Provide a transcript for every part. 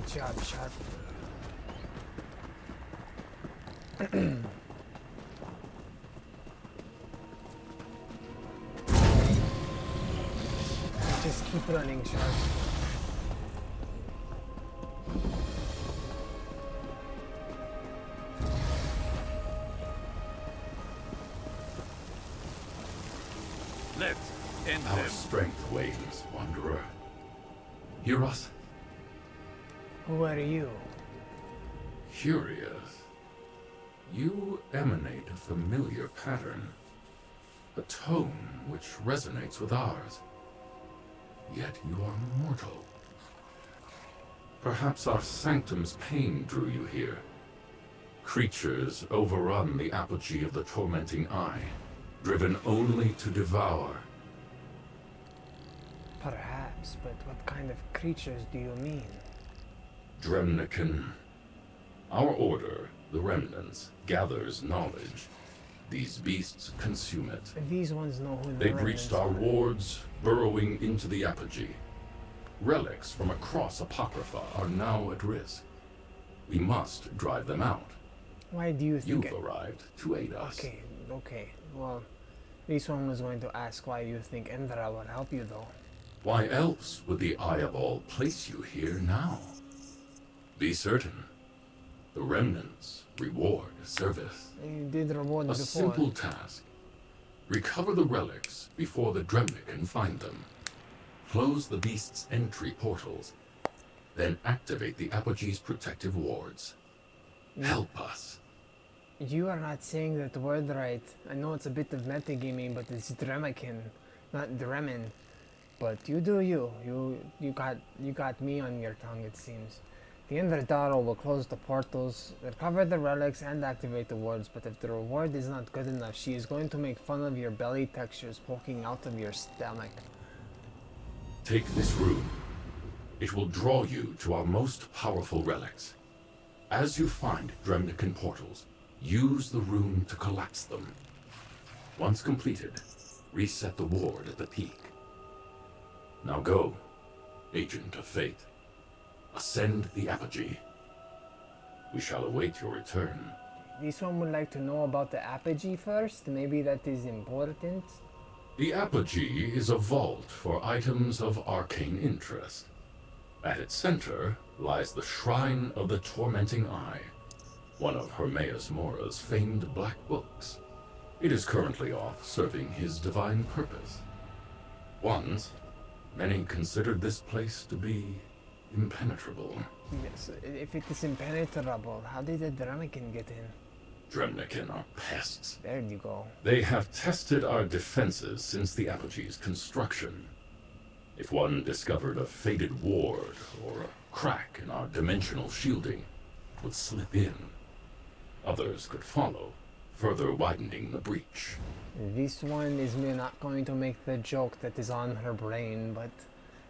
Good job, Sharp. Just keep running, Sharp. Let's end Our them. strength wanes, Wanderer. Hear us? Who are you? Curious. You emanate a familiar pattern. A tone which resonates with ours. Yet you are mortal. Perhaps our sanctum's pain drew you here. Creatures overrun the apogee of the tormenting eye, driven only to devour. Perhaps, but what kind of creatures do you mean? Dremnican. Our order, the Remnants, gathers knowledge. These beasts consume it. These ones know who the They remnants breached our are. wards, burrowing into the apogee. Relics from across Apocrypha are now at risk. We must drive them out. Why do you think You've arrived to aid us. Okay. Well, this one was going to ask why you think Indra would help you, though. Why else would the Eye of All place you here now? Be certain. The Remnants reward service. You did reward A before. simple task. Recover the relics before the Dremnican find them. Close the beast's entry portals. Then activate the Apogee's protective wards. Help us. You are not saying that word right. I know it's a bit of metagaming, but it's Dremakin, not Dremen. But you do you. You got me on your tongue, it seems. The Indradaro will close the portals, recover the relics, and activate the wards, but if the reward is not good enough, she is going to make fun of your belly textures poking out of your stomach. Take this room. It will draw you to our most powerful relics. As you find Dremnican portals, use the room to collapse them. Once completed, reset the ward at the peak. Now go, Agent of Fate. Ascend the apogee. We shall await your return. This one would like to know about the apogee first. Maybe that is important. The apogee is a vault for items of arcane interest. At its center lies the Shrine of the Tormenting Eye, one of Hermaeus Mora's famed black books. It is currently off serving his divine purpose. Once, many considered this place to be impenetrable. Yes, if it is impenetrable, how did the Dremakin get in? Dremnican are pests. There you go. They have tested our defenses since the apogee's construction. If one discovered a faded ward or a crack in our dimensional shielding, would slip in. Others could follow, further widening the breach. This one is me not going to make the joke that is on her brain, but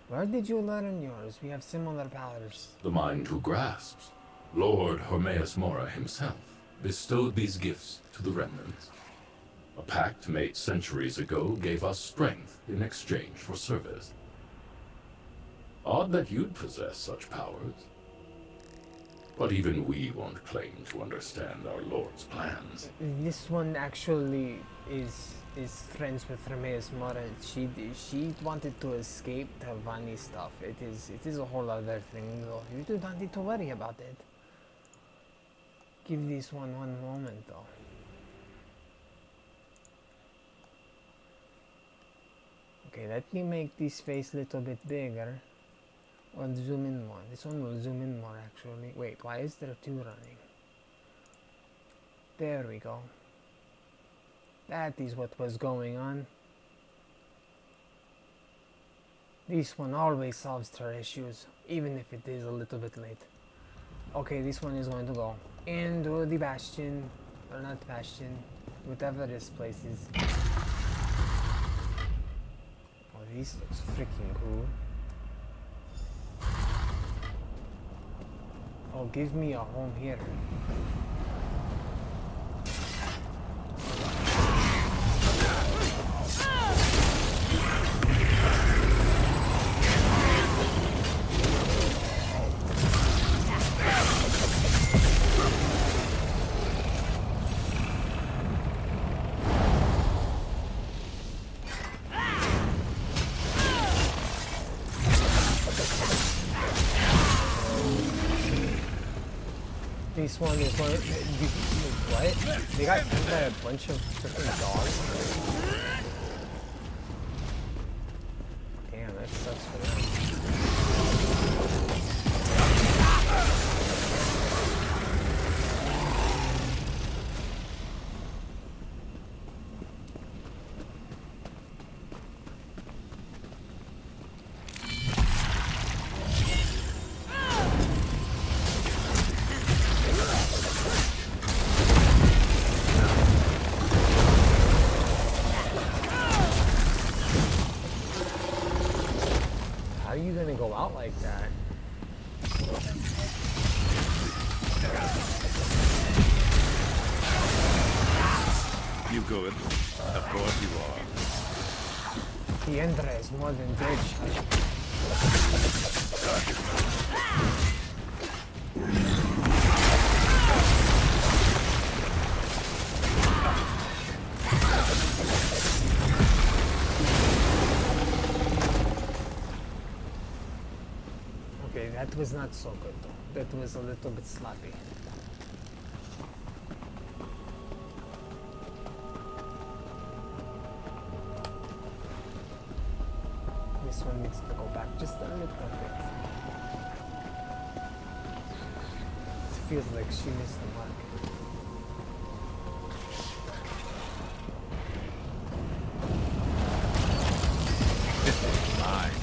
where did you learn yours? We have similar powers. The mind who grasps, Lord Hermaeus Mora himself, bestowed these gifts to the remnants. A pact made centuries ago gave us strength in exchange for service. Odd that you'd possess such powers. But even we won't claim to understand our Lord's plans. This one actually is friends with Hermaeus Mora. She wanted to escape the Vani stuff. It is a whole other thing though. You do not need to worry about it. Give this one moment though. Okay, let me make this face a little bit bigger. Or zoom in more. This one will zoom in more actually. Wait, why is there two running? There we go. That is what was going on. This one always solves her issues, even if it is a little bit late. Okay, this one is going to go into the bastion, or not bastion, whatever this place is. Oh, this looks freaking cool. Oh, give me a home here. This one is one. What? They got killed by a bunch of freaking dogs. Damn, that sucks for them. How are you gonna go out like that? You good? Of course you are. The Endra is more than dead. Okay, that was not so good though. That was a little bit sloppy. This one needs to go back just a little bit. It feels like she missed the mark. This is mine.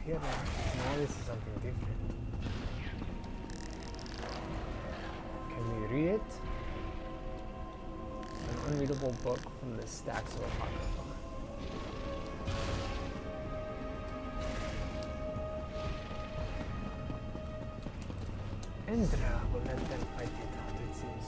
Here, now this is something different. Can we read it? An unreadable book from the stacks of Apocrypha. Endra will let them fight it out, it seems.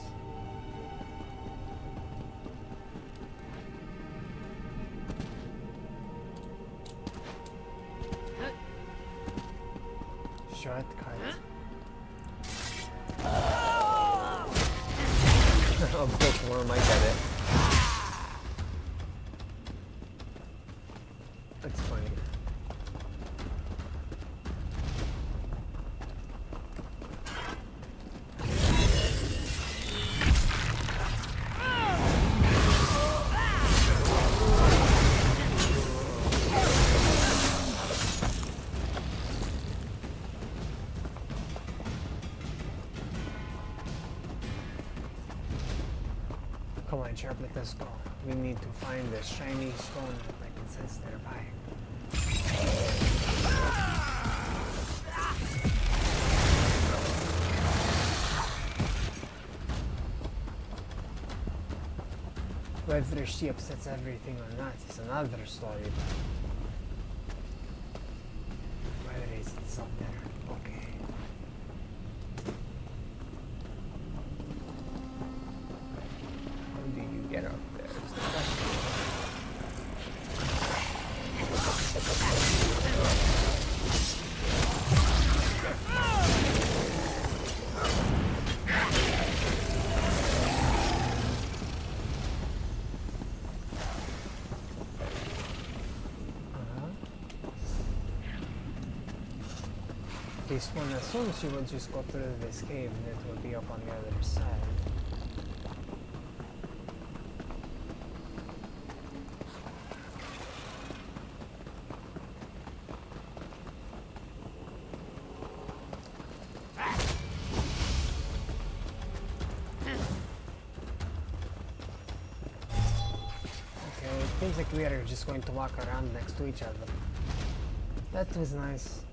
Shortcut. A bookworm, I get it. That's funny. Come on, Sharp, let us go. We need to find the shiny stone like it says thereby. Whether she upsets everything or not is another story, but whether it's up there, okay. How do you get up there? Is the question. This one assumes she will just go through this cave and it will be up on the other side. Okay, it seems like we are just going to walk around next to each other. That was nice.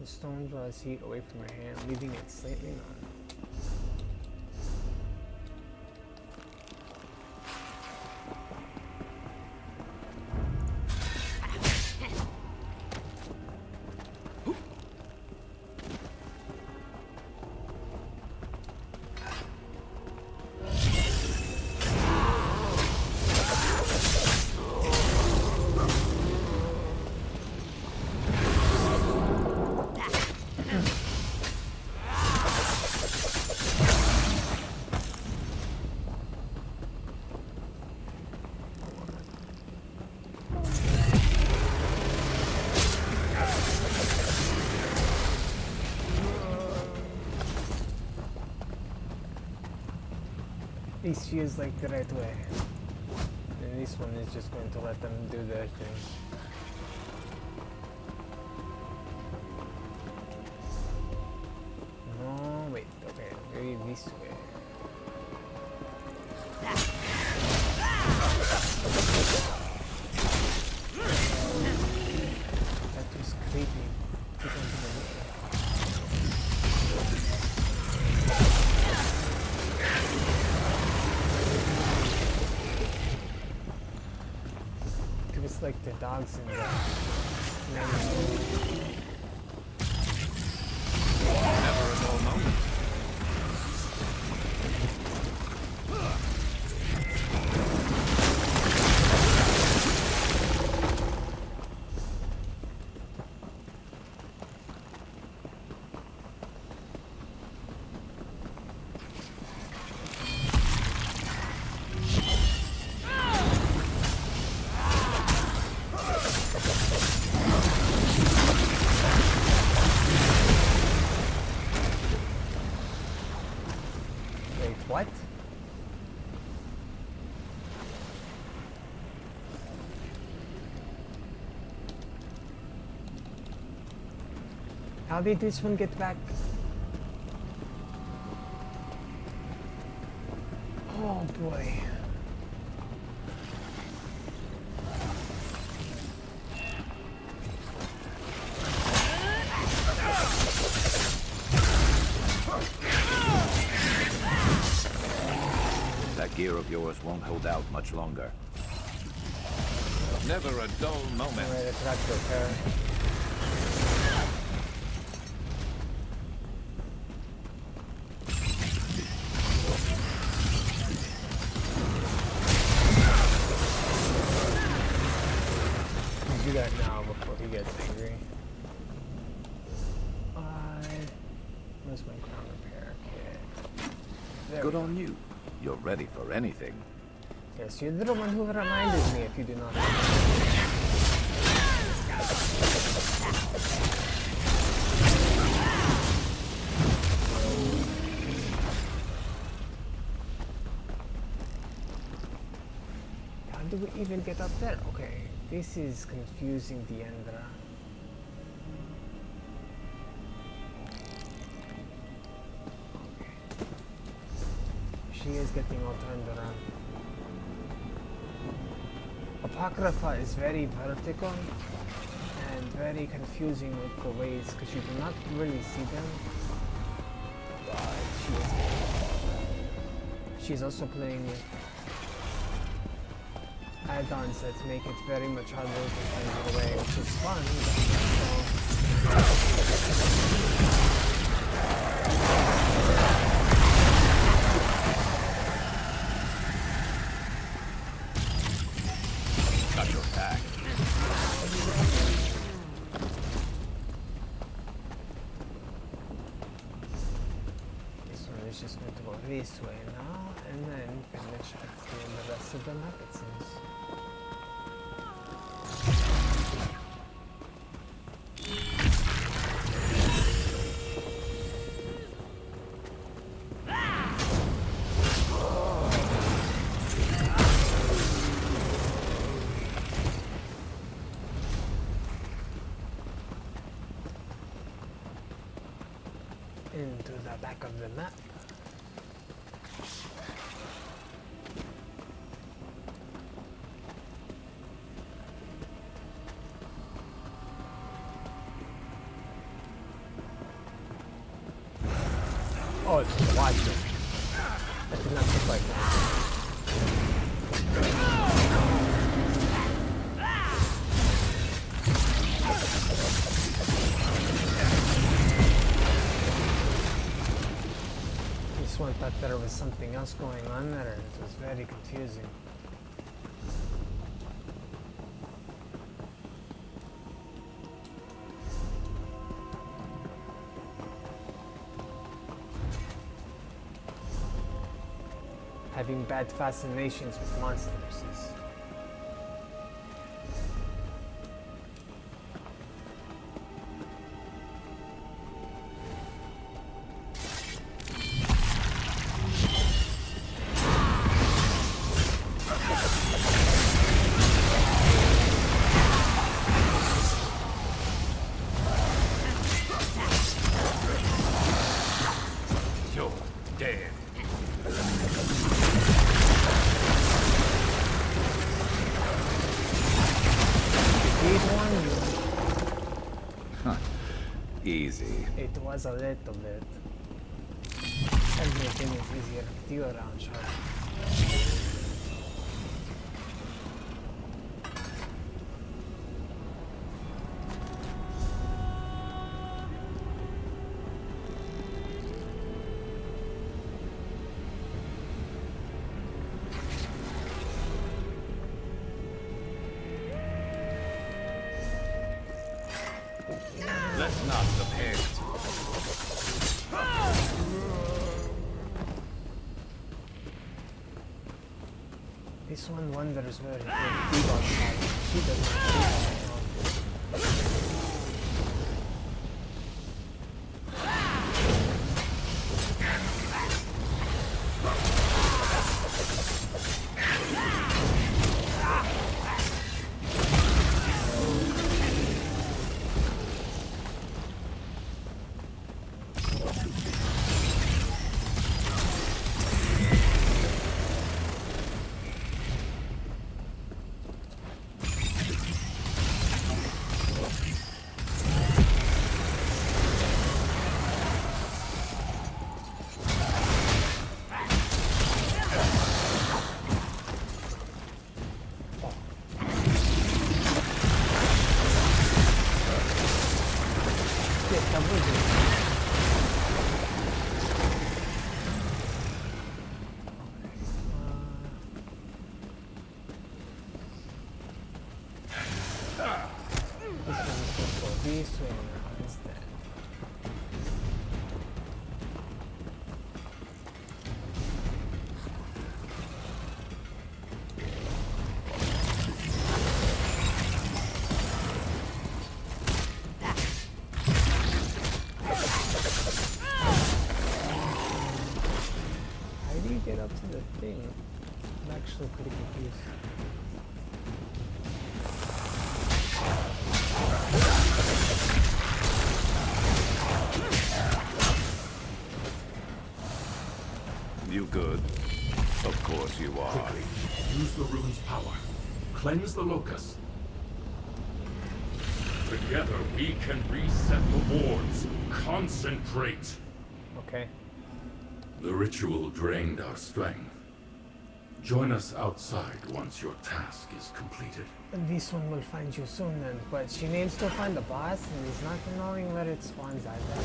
The stone draws heat away from your hand, leaving it slightly numb. This feels like the right way. And this one is just going to let them do their thing. No, wait, okay, maybe this way. That was creepy. Get onto the Nuka. It was like the dogs in the Never a dull moment. Wait, what? How did this one get back? Oh boy. That gear of yours won't hold out much longer. Never a dull moment. Alright, I forgot to repair. Do that now before he gets angry. Where's my crown repair kit? There Good we go. on you. You're ready for anything. Yes, you're the one who reminded me if you do not. How do we even get up there? Okay, this is confusing the Endra. She is getting all turned around. Apocrypha is very vertical and very confusing with the ways because you do not really see them. But she's also playing with add-ons that make it very much harder to find her way, which is fun. Got your back. This one is just going to go this way now, and then finish doing the rest of the map, it seems. Into the back of the map. Oh, it's the watcher. That did not look like that. This one thought there was something else going on there, and it was very confusing. Having bad fascinations with monsters is... easy. It was a little bit. Everything is easier with you around, Charlie. Let's not compare. This one wonders where he put Demon's heart. She doesn't see it. Get up to the thing. I'm actually pretty confused. You good? Of course you are. Quickly, use the rune's power. Cleanse the locust. Together we can reset the wards. Concentrate. Okay. The ritual drained our strength. Join us outside once your task is completed. And this one will find you soon then, but she needs to find the boss and he's not knowing where it spawns either.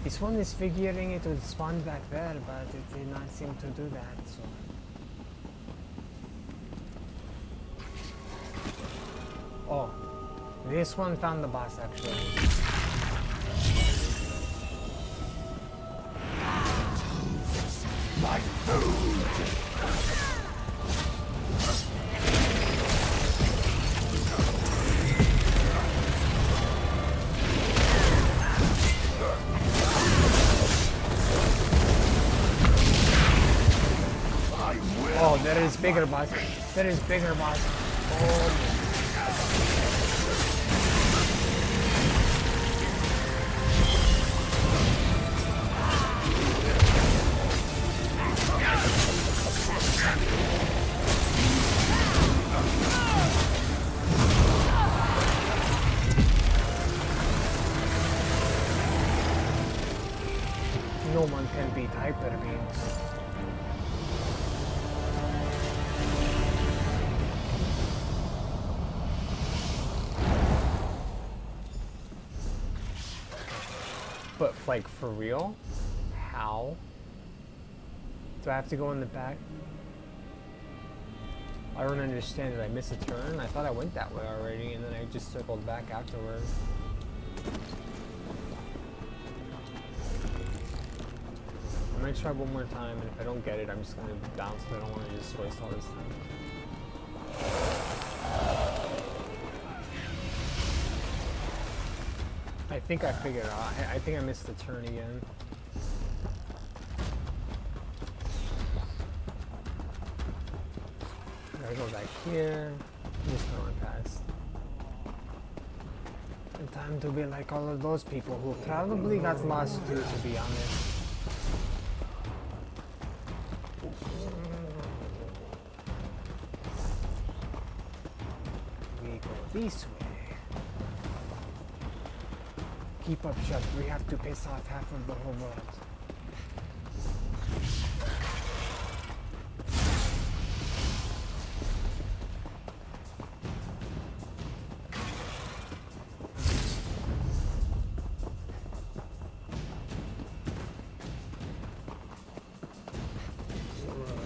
This one is figuring it would spawn back there, but it did not seem to do that, so... Oh, this one found the boss actually. My food! Oh, there is bigger boss. There is bigger boss. Oh. No one can beat hyper beams. But like for real? How? Do I have to go in the back? I don't understand. Did I miss a turn? I thought I went that way already and then I just circled back afterwards. I'm gonna try one more time, and if I don't get it, I'm just gonna bounce. I don't want to just waste all this time. I think I figured out. I think I missed the turn again. I go back here. I'm just going past. And time to be like all of those people who probably got lost too, to be honest. We go this way. Keep up, Chuck. We have to piss off half of the whole world.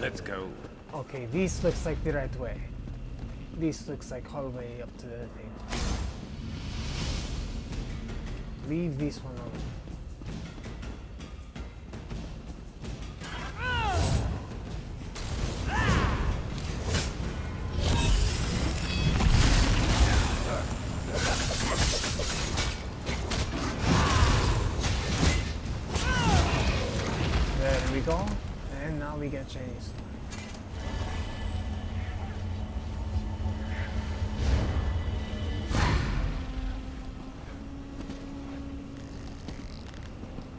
Let's go. Okay, this looks like the right way. This looks like hallway up to the thing. Leave this one alone. There we go. And now we get Chinese.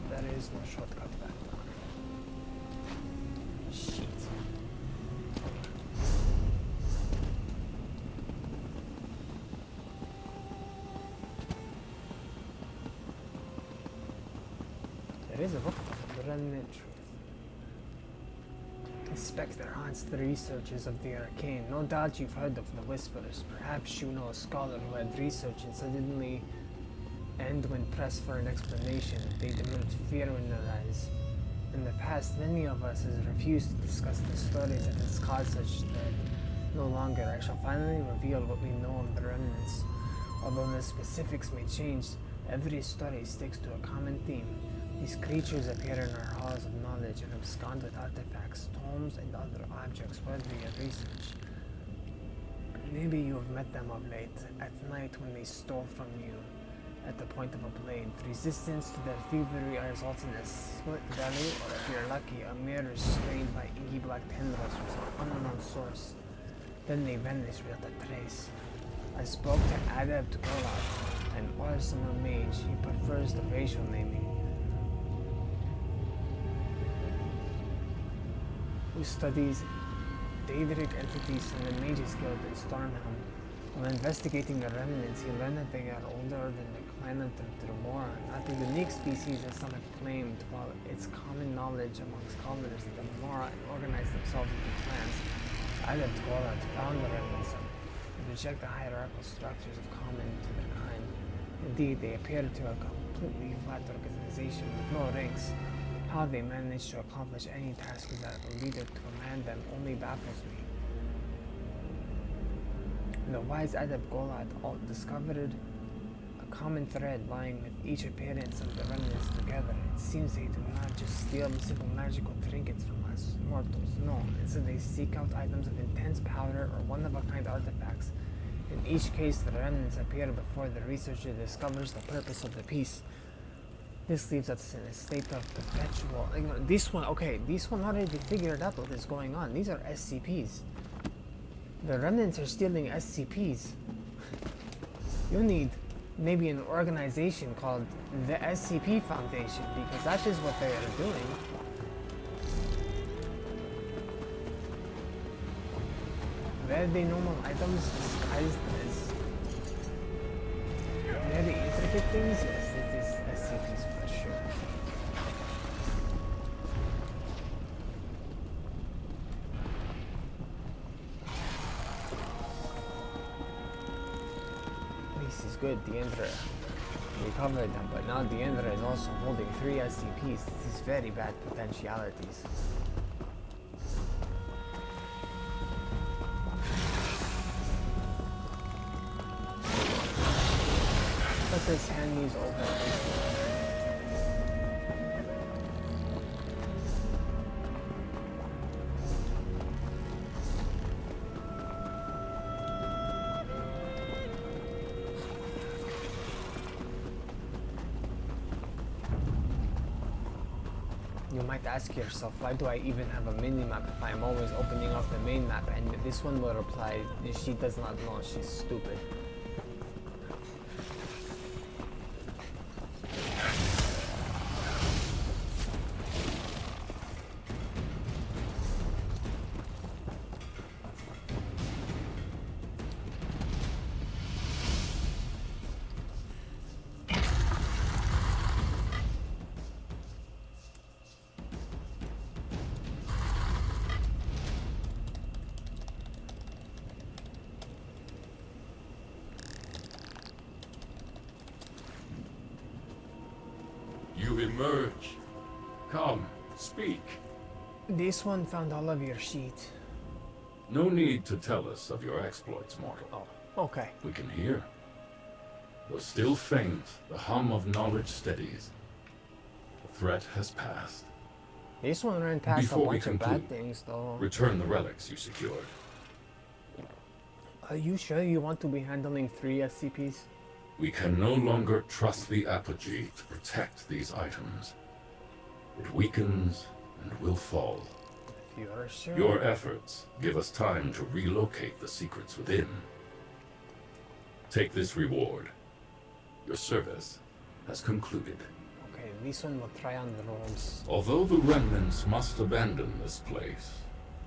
There is no shortcut back down. Shit. There is a book called Remnant Truth. Inspector haunts the researches of the arcane. No doubt you've heard of the Whisperers. Perhaps you know a scholar who had research and suddenly, and when pressed for an explanation, they developed fear in their eyes. In the past, many of us have refused to discuss the stories that has caused such dread. No longer, I shall finally reveal what we know of the remnants. Although the specifics may change, every story sticks to a common theme. These creatures appear in our halls of knowledge and abscond with artifacts, tomes, and other objects worthy of research. Maybe you have met them of late, at night when they stole from you at the point of a blade. Resistance to their thievery results in a split belly, or if you're lucky, a mirror strained by inky black tendrils from some unknown source. Then they vanish without a trace. I spoke to Adept Olaf, an arsenal mage. He prefers the racial naming. Who studies Daedric entities in the Mages Guild in Stormhelm. While investigating the remnants, he learned that they are older than the clan of the Dremora, not a unique species as some have claimed. While it's common knowledge among scholars that the Dremora organized themselves into clans, Adept Golat found the remnants and reject the hierarchical structures of common to their kind. Indeed, they appear to a completely flat organization with no ranks. How they manage to accomplish any task without a leader to command them only baffles me. The wise Adept Golat discovered a common thread lying with each appearance of the remnants together. It seems they do not just steal simple magical trinkets from us mortals, no. Instead they seek out items of intense power or one-of-a-kind artifacts. In each case, the remnants appear before the researcher discovers the purpose of the piece. This leaves us in a state of perpetual... this one already figured out what is going on. These are SCPs. The remnants are stealing SCPs. You need maybe an organization called the SCP Foundation, because that is what they are doing. Very normal items disguised as very intricate things. Yes, it is SCPs for sure. This is good. Deandra recovered them, but now Deandra is also holding 3 SCPs. This is very bad potentialities. Let this hand these open. You might ask yourself, why do I even have a mini-map if I'm always opening up the main map? And this one will reply, she does not know, she's stupid. you emerge. Come, speak. This one found all of your sheet. No need to tell us of your exploits, mortal. Oh, okay. We can hear. Though still faint, the hum of knowledge steadies. The threat has passed. This one ran past Before a we bunch of bad conclude, things, though. return the relics you secured. Are you sure you want to be handling 3 SCPs? We can no longer trust the apogee to protect these items. It weakens and will fall. If you are sure. Your efforts give us time to relocate the secrets within. Take this reward. Your service has concluded. Okay, this one will try on the rolls. Although the remnants must abandon this place,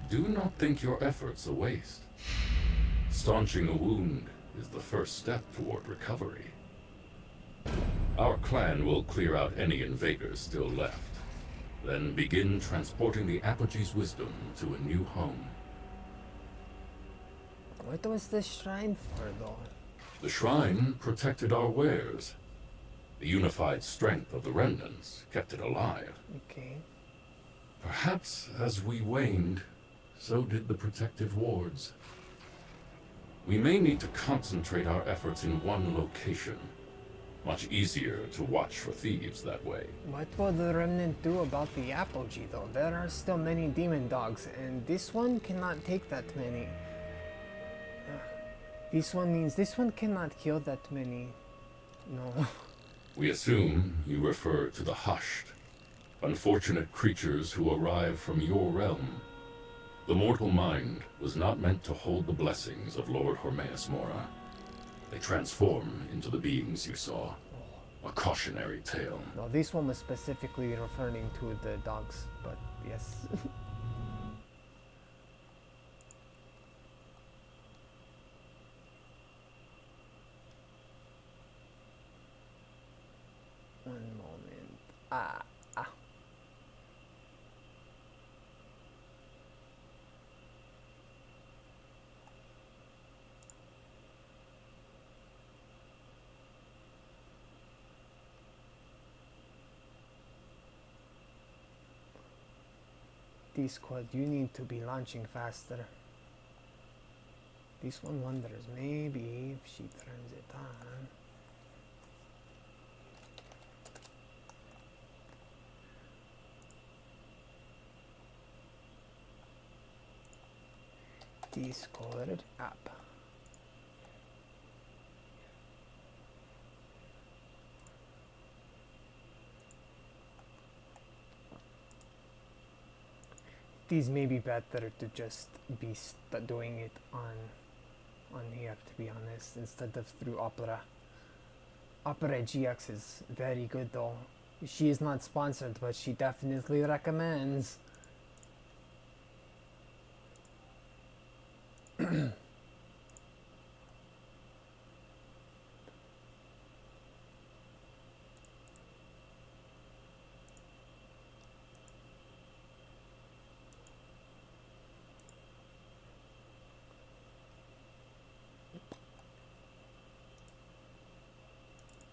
do not think your efforts a waste. Staunching a wound is the first step toward recovery. Our clan will clear out any invaders still left, then begin transporting the Apogee's wisdom to a new home. What was this shrine for, though? The shrine protected our wares. The unified strength of the remnants kept it alive. Okay. Perhaps as we waned, so did the protective wards. We may need to concentrate our efforts in one location. Much easier to watch for thieves that way. What will the remnant do about the apogee, though? There are still many demon dogs, and this one cannot take that many. This one means this one cannot kill that many. No. We assume you refer to the hushed, unfortunate creatures who arrive from your realm. The mortal mind was not meant to hold the blessings of Lord Hormeus Mora. They transform into the beings you saw. A cautionary tale. No, this one was specifically referring to the dogs, but yes. One moment. Ah. Discord, you need to be launching faster. This one wonders maybe if she turns it on. Discord app. These may be better to just be doing it on here, to be honest, instead of through Opera. Opera GX is very good though. She is not sponsored, but she definitely recommends.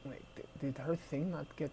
Wait, did her thing not get...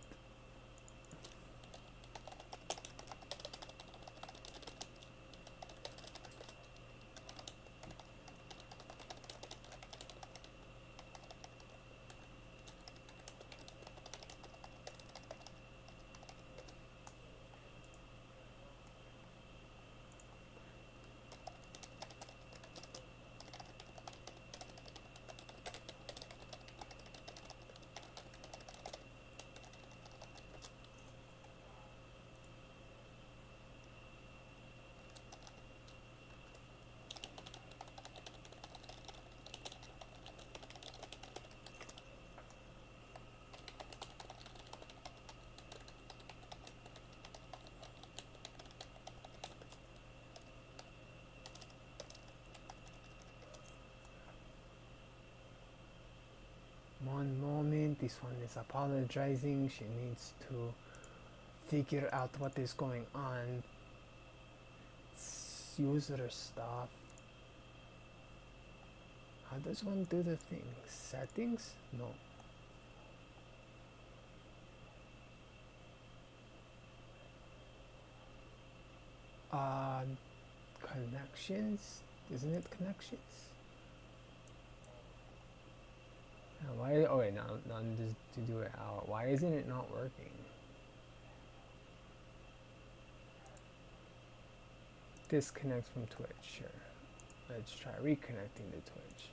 One moment, this one is apologizing. She needs to figure out what is going on. It's user stuff. How does one do the thing? Settings? No. Uh, connections? Isn't it connections? Why? Oh wait, now just to do it out. Why isn't it not working? Disconnect from Twitch. Sure. Let's try reconnecting to Twitch.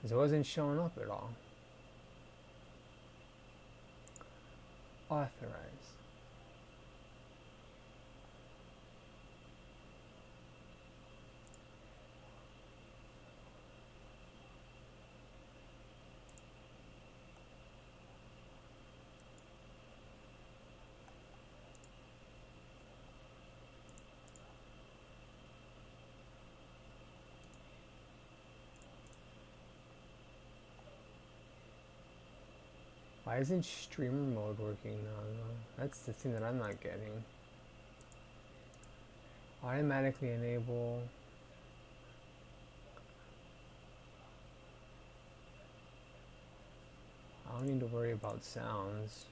Cause it wasn't showing up at all. Authorize. Why isn't streamer mode working now though? That's the thing that I'm not getting. Automatically enable. I don't need to worry about sounds.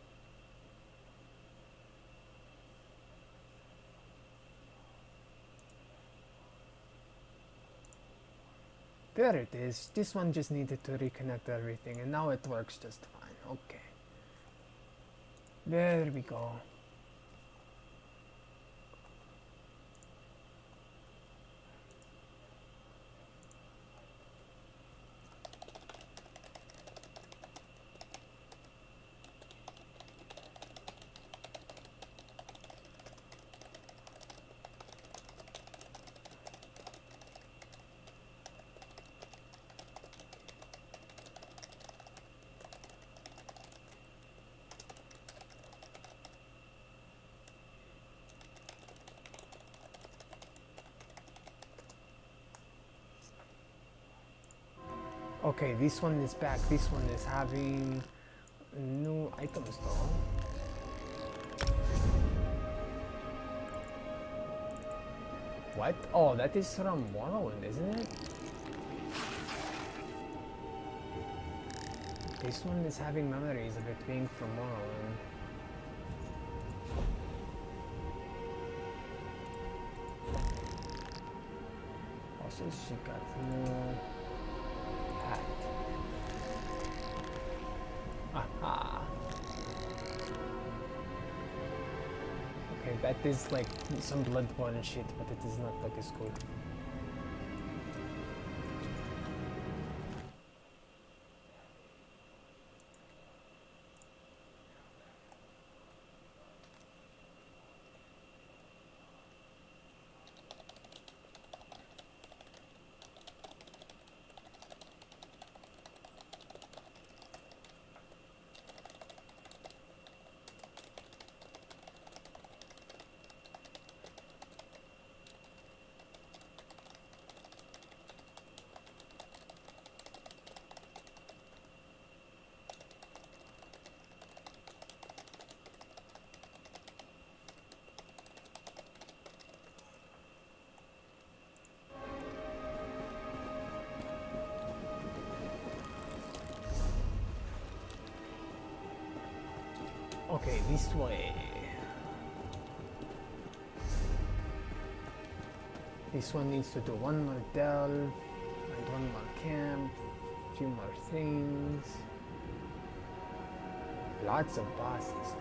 There it is. This one just needed to reconnect everything and now it works just fine. Okay. There we go. Okay, this one is back. This one is having new items though. What? Oh, that is from Morrowind, isn't it? This one is having memories of it being from Morrowind. Also, she got new hat. Aha. Okay, that is like some Bloodborne shit, but it does not look as good. Okay, this way. This one needs to do one more delve, and one more camp, a few more things. Lots of bosses.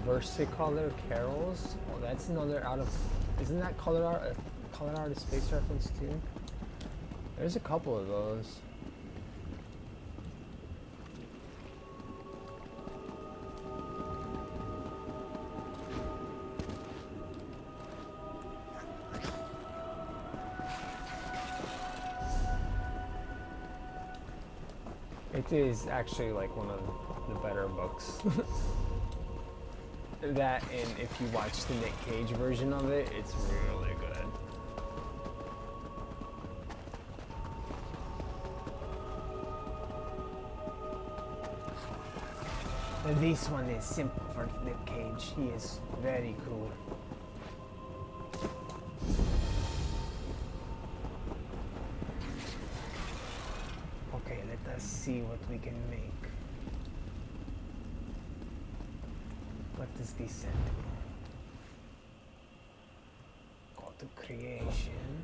Versicolor Carols. Oh, that's another out of. Isn't that color art a color art space reference too? There's a couple of those. It is actually like one of the better books. That, and if you watch the Nick Cage version of it, it's really good. This one is simple for Nick Cage. He is very cool. Okay, let us see what we can make. What does this send me? Go to creation.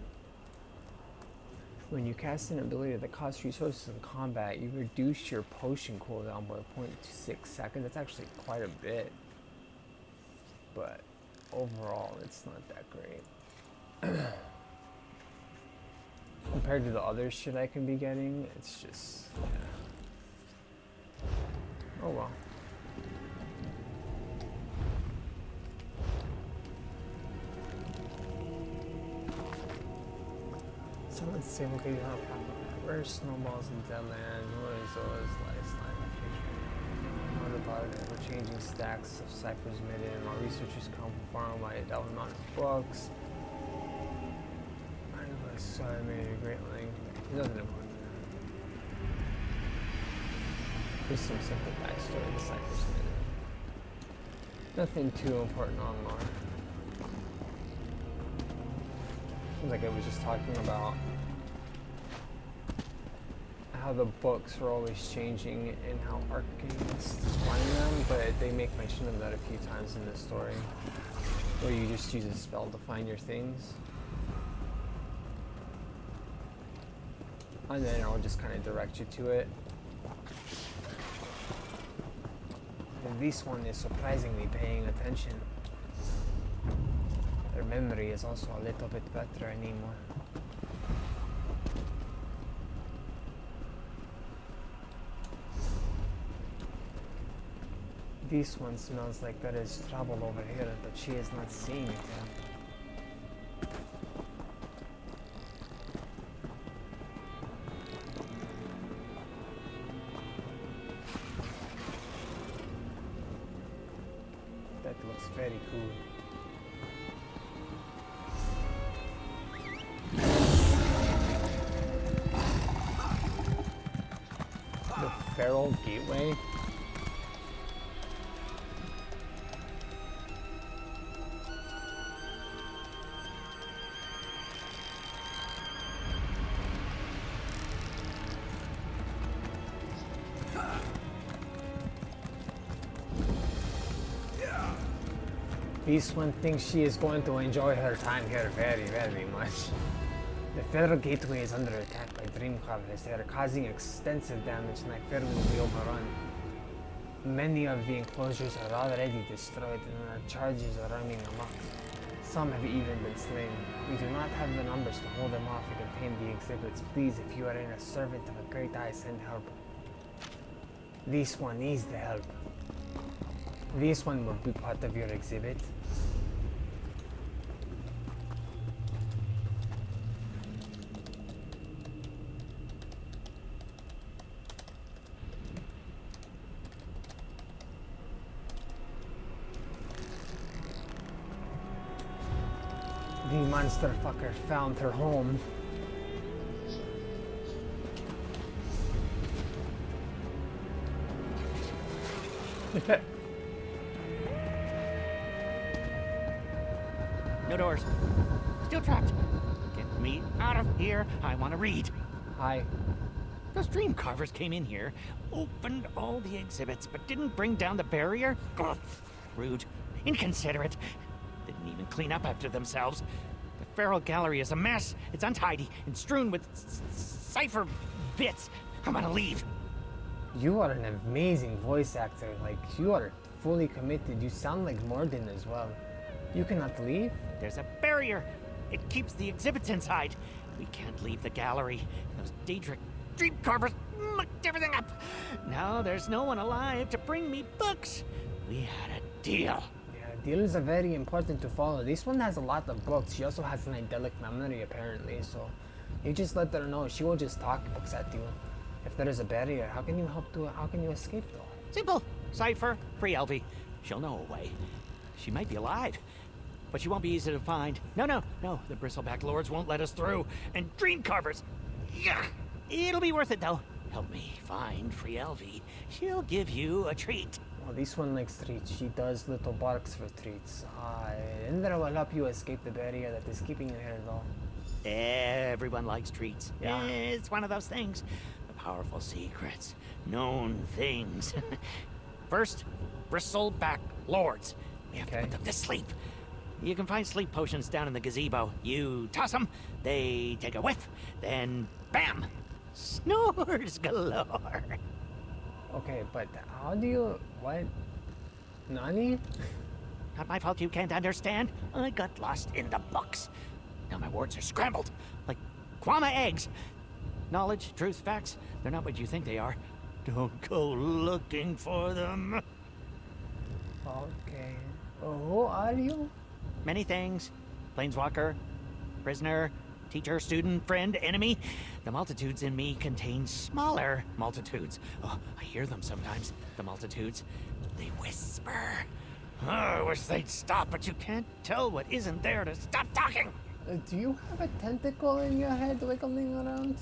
When you cast an ability that costs resources in combat, you reduce your potion cooldown by 0.6 seconds. That's actually quite a bit. But overall, it's not that great. Compared to the other shit I can be getting, it's just, yeah. Oh well. So let's see, okay, you have where snowballs in Deadland, what is those last line of what about it? We're changing stacks of ciphers made in. Our researchers come from far away, that was not books. I was I made a great link. He doesn't know what Here's some simple backstory of the ciphers made in. Nothing too important online. Seems like I was just talking about how the books are always changing and how Arcane's finding them, but they make mention of that a few times in the story, where you just use a spell to find your things. And then I'll just kind of direct you to it. And this one is surprisingly paying attention. Their memory is also a little bit better anymore. This one smells like there is trouble over here, but she is not seeing it yet. That looks very cool. The Feral Gateway? This one thinks she is going to enjoy her time here very, very much. The Federal Gateway is under attack by Dream Carvers. They are causing extensive damage and I fear we will be overrun. Many of the enclosures are already destroyed and our charges are running amok. Some have even been slain. We do not have the numbers to hold them off and contain the exhibits. Please, if you are in a servant of a great eye, send help. This one is the help. This one will be part of your exhibit. The monster fucker found her home. No doors. Still trapped. Get me out of here. I want to read. Hi. Those dream carvers came in here, opened all the exhibits, but didn't bring down the barrier? Ugh. Rude. Inconsiderate. Didn't even clean up after themselves. The feral gallery is a mess. It's untidy and strewn with cipher bits. I'm gonna leave. You are an amazing voice actor. Like, you are fully committed. You sound like Morden as well. You cannot leave? There's a barrier. It keeps the exhibits inside. We can't leave the gallery. Those Daedric dream carvers mucked everything up. Now there's no one alive to bring me books. We had a deal. Yeah, deals are very important to follow. This one has a lot of books. She also has an idyllic memory, apparently, so you just let her know. She will just talk books at you. If there is a barrier, how can you escape though? Simple. Cipher, free Elvie. She'll know a way. She might be alive, but she won't be easy to find. No. The bristleback lords won't let us through. And dream carvers. Yuck. It'll be worth it, though. Help me find free Elvie. She'll give you a treat. Well, this one likes treats. She does little barks for treats. Indra will help you escape the barrier that is keeping you here, though. Everyone likes treats. Yeah. It's one of those things. The powerful secrets. Known things. First, bristleback lords. We have to put them to sleep. You can find sleep potions down in the gazebo. You toss them, they take a whiff, then bam! Snores galore. Okay, but how do you... what? Nani? Not my fault you can't understand. I got lost in the books. Now my words are scrambled, like Kwama eggs. Knowledge, truth, facts, they're not what you think they are. Don't go looking for them. Okay. Who are you? Many things. Planeswalker, prisoner, teacher, student, friend, enemy. The multitudes in me contain smaller multitudes. Oh, I hear them sometimes, the multitudes. They whisper. Oh, I wish they'd stop, but you can't tell what isn't there to stop talking. Do you have a tentacle in your head wiggling around?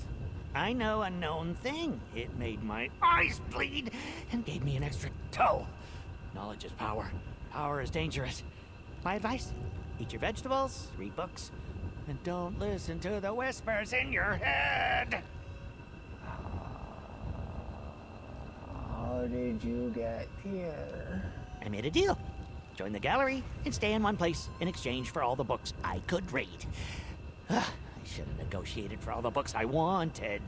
I know a known thing. It made my eyes bleed and gave me an extra toe. Knowledge is power. Power is dangerous. My advice, eat your vegetables, read books, and don't listen to the whispers in your head. How did you get here? I made a deal. Join the gallery and stay in one place in exchange for all the books I could read. I should have negotiated for all the books I wanted.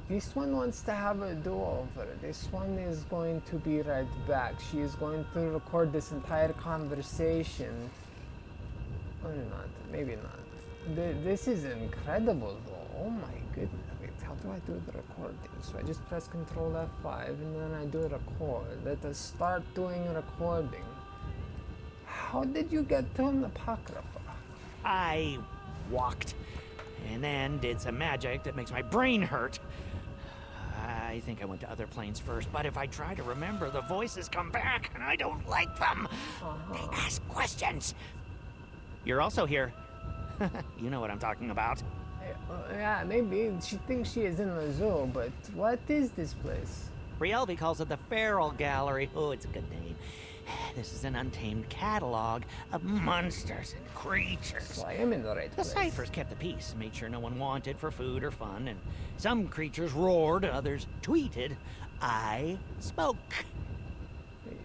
This one wants to have a do-over. This one is going to be right back. She is going to record this entire conversation. Or not, maybe not. This is incredible though. Oh my goodness. Wait, how do I do the recording? So I just press Control F5 and then I do record. Let us start doing recording. How did you get to an Apocrypha? I walked and then did some magic that makes my brain hurt. I think I went to other planes first, but if I try to remember, the voices come back and I don't like them. They ask questions. You're also here. You know what I'm talking about. Yeah, maybe. She thinks she is in the zoo, but what is this place? Rielvi calls it the Feral Gallery. Oh, it's a good name. This is an untamed catalog of monsters and creatures. So I am in the right The place. ciphers kept the peace, made sure no one wanted for food or fun, and some creatures roared, others tweeted. I spoke.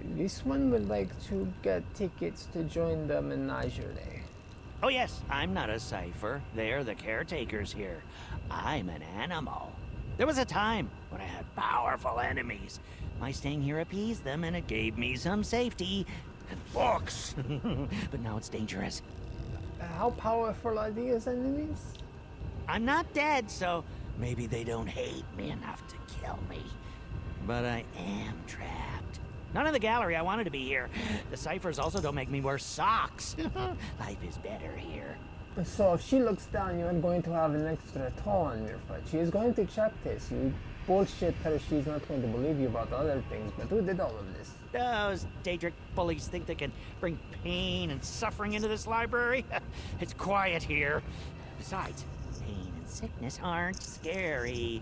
This one would like to get tickets to join the menagerie. Oh yes, I'm not a cipher. They're the caretakers here. I'm an animal. There was a time when I had powerful enemies. My staying here appeased them and it gave me some safety and books. But now it's dangerous. How powerful are these enemies? I'm not dead, so maybe they don't hate me enough to kill me. But I am trapped. None of the gallery I wanted to be here. The ciphers also don't make me wear socks. Life is better here. So if she looks down, you are going to have an extra toe on your foot. She is going to check this. You bullshit her, she's not going to believe you about other things. But who did all of this? Those Daedric bullies think they can bring pain and suffering into this library. It's quiet here. Besides, pain and sickness aren't scary.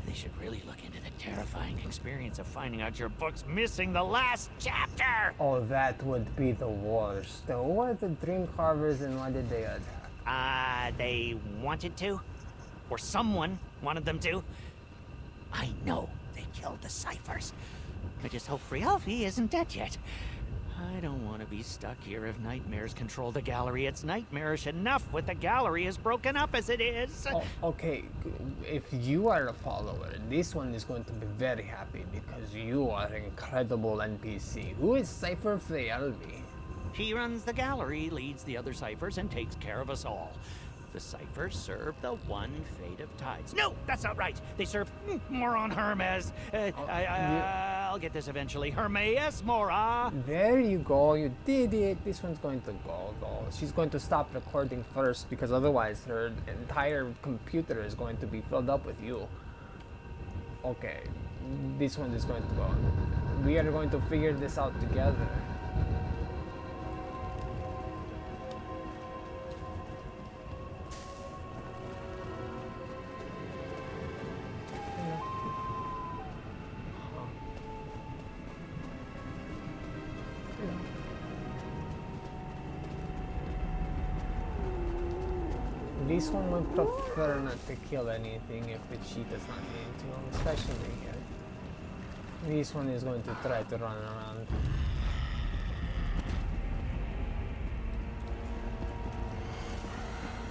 They should really look into the terrifying experience of finding out your book's missing the last chapter. Oh, that would be the worst. Who are the dream carvers and why did they attack? They wanted to. Or someone wanted them to. I know they killed the ciphers. I just hope Frielfi isn't dead yet. I don't want to be stuck here if nightmares control the gallery. It's nightmarish enough with the gallery as broken up as it is. Oh, okay, if you are a follower, this one is going to be very happy because you are an incredible NPC. Who is Cypher Frielvi? She runs the gallery, leads the other ciphers, and takes care of us all. The ciphers serve the one fate of tides. No, that's not right. They serve Moron Hermes. I'll get this eventually. Hermes Mora. There you go, you did it. This one's going to go, though. She's going to stop recording first because otherwise her entire computer is going to be filled up with you. Okay, this one is going to go. We are going to figure this out together. This one would prefer not to kill anything if she does not need to, especially here. This one is going to try to run around.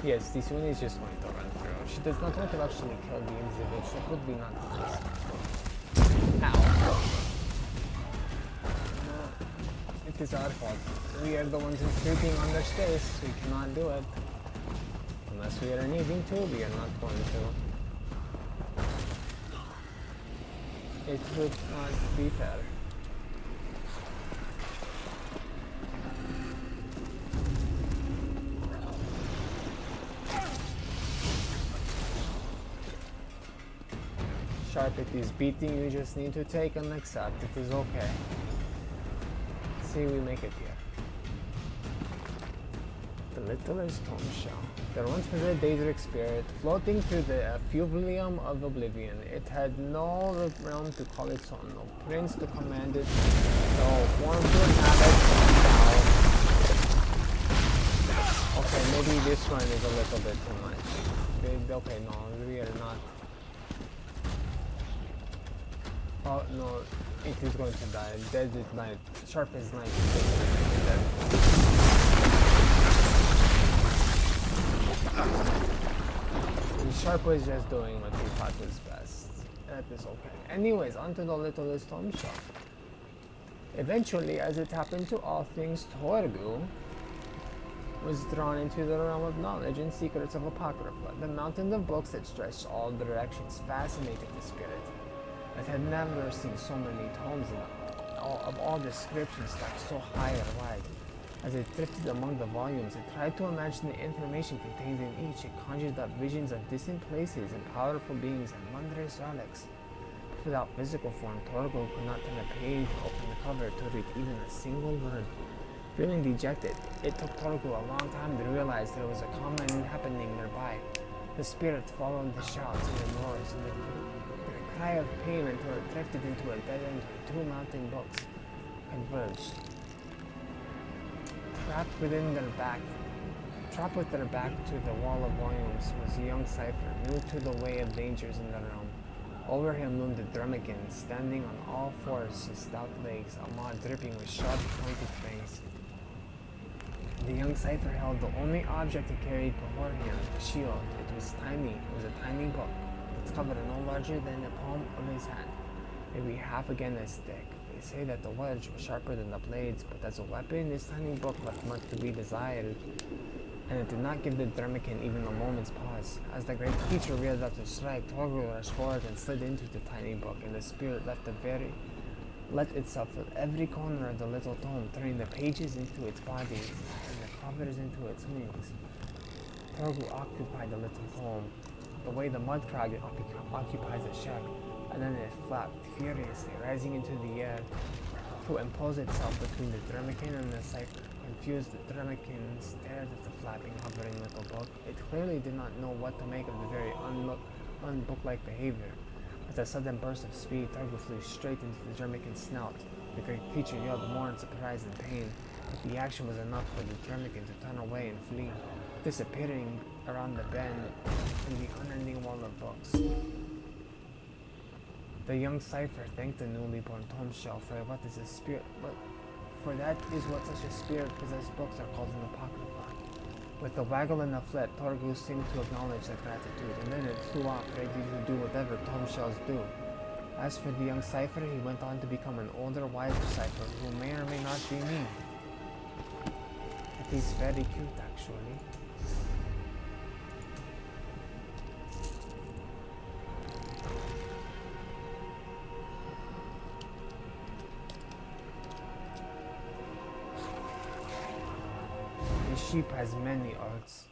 Yes, this one is just going to run through. She does not want to actually kill the exhibits. That would be not nice. Ow. It is our fault. We are the ones intruding on their space. We cannot do it. Unless we are needing to, we are not going to. It would not be fair. Sharp, it is beating, you just need to take and accept. It is okay. See, we make it here. The littlest tomb shell. There once was a Daedric spirit floating through the effluvium of oblivion. It had no realm to call its own, no prince to command it, no form to inhabit. Okay, maybe this one is a little bit too much. Okay, no, we are not. Oh no, it is going to die. Dead is night. Sharp is night. And Sharp was just doing what he thought was best. That is okay. Anyways, onto the littlest tomb shell. Eventually, as it happened to all things, Torgu was drawn into the realm of knowledge and secrets of Apocrypha. The mountain of books that stretched all directions fascinated the spirit. It had never seen so many tomes of all descriptions stacked so high and wide. As it drifted among the volumes, it tried to imagine the information contained in each. It conjured up visions of distant places and powerful beings and wondrous relics. But without physical form, Torgo could not turn a page or open the cover to read even a single word. Feeling dejected, it took Torgo a long time to realize there was a common happening nearby. The spirit followed the shouts and the roars and the cry of pain until it drifted into a dead end where two mountain books converged. Trapped with their back to the wall of volumes was a young cipher, new to the way of dangers in the realm. Over him loomed the Drummican, standing on all fours, his stout legs, a maw dripping with sharp, pointed fangs. The young cipher held the only object he carried before him, a shield. It was tiny. It was a tiny book. Its cover no larger than the palm of his hand, maybe half again as thick. They say that the wedge was sharper than the blades, but as a weapon, this tiny book left much to be desired, and it did not give the Drummican even a moment's pause. As the great creature reared up to strike, Torgo rushed forward and slid into the tiny book, and the spirit let itself fill every corner of the little tome, turning the pages into its body and the covers into its wings. Torgo occupied the little tome, the way the mud crag occupies a shack, and then it flapped furiously, rising into the air to impose itself between the Drummican and the cipher. Confused, the Drummican stared at the flapping, hovering little book. It clearly did not know what to make of the very unbook-like behavior. With a sudden burst of speed, Torgo flew straight into the Drummican's snout. The great creature yelled more in surprise and pain, but the action was enough for the Drummican to turn away and flee, disappearing around the bend in the unending wall of books. The young cipher thanked the newly born tome shell for what is a spirit, for that is what such a spirit-possessed books are called in Apocrypha. With a waggle and a flip, Torgo seemed to acknowledge their gratitude, and then it flew off, ready to do whatever tome shells do. As for the young cipher, he went on to become an older, wiser cipher, who may or may not be me. It is very cute, actually. The sheep has many arts.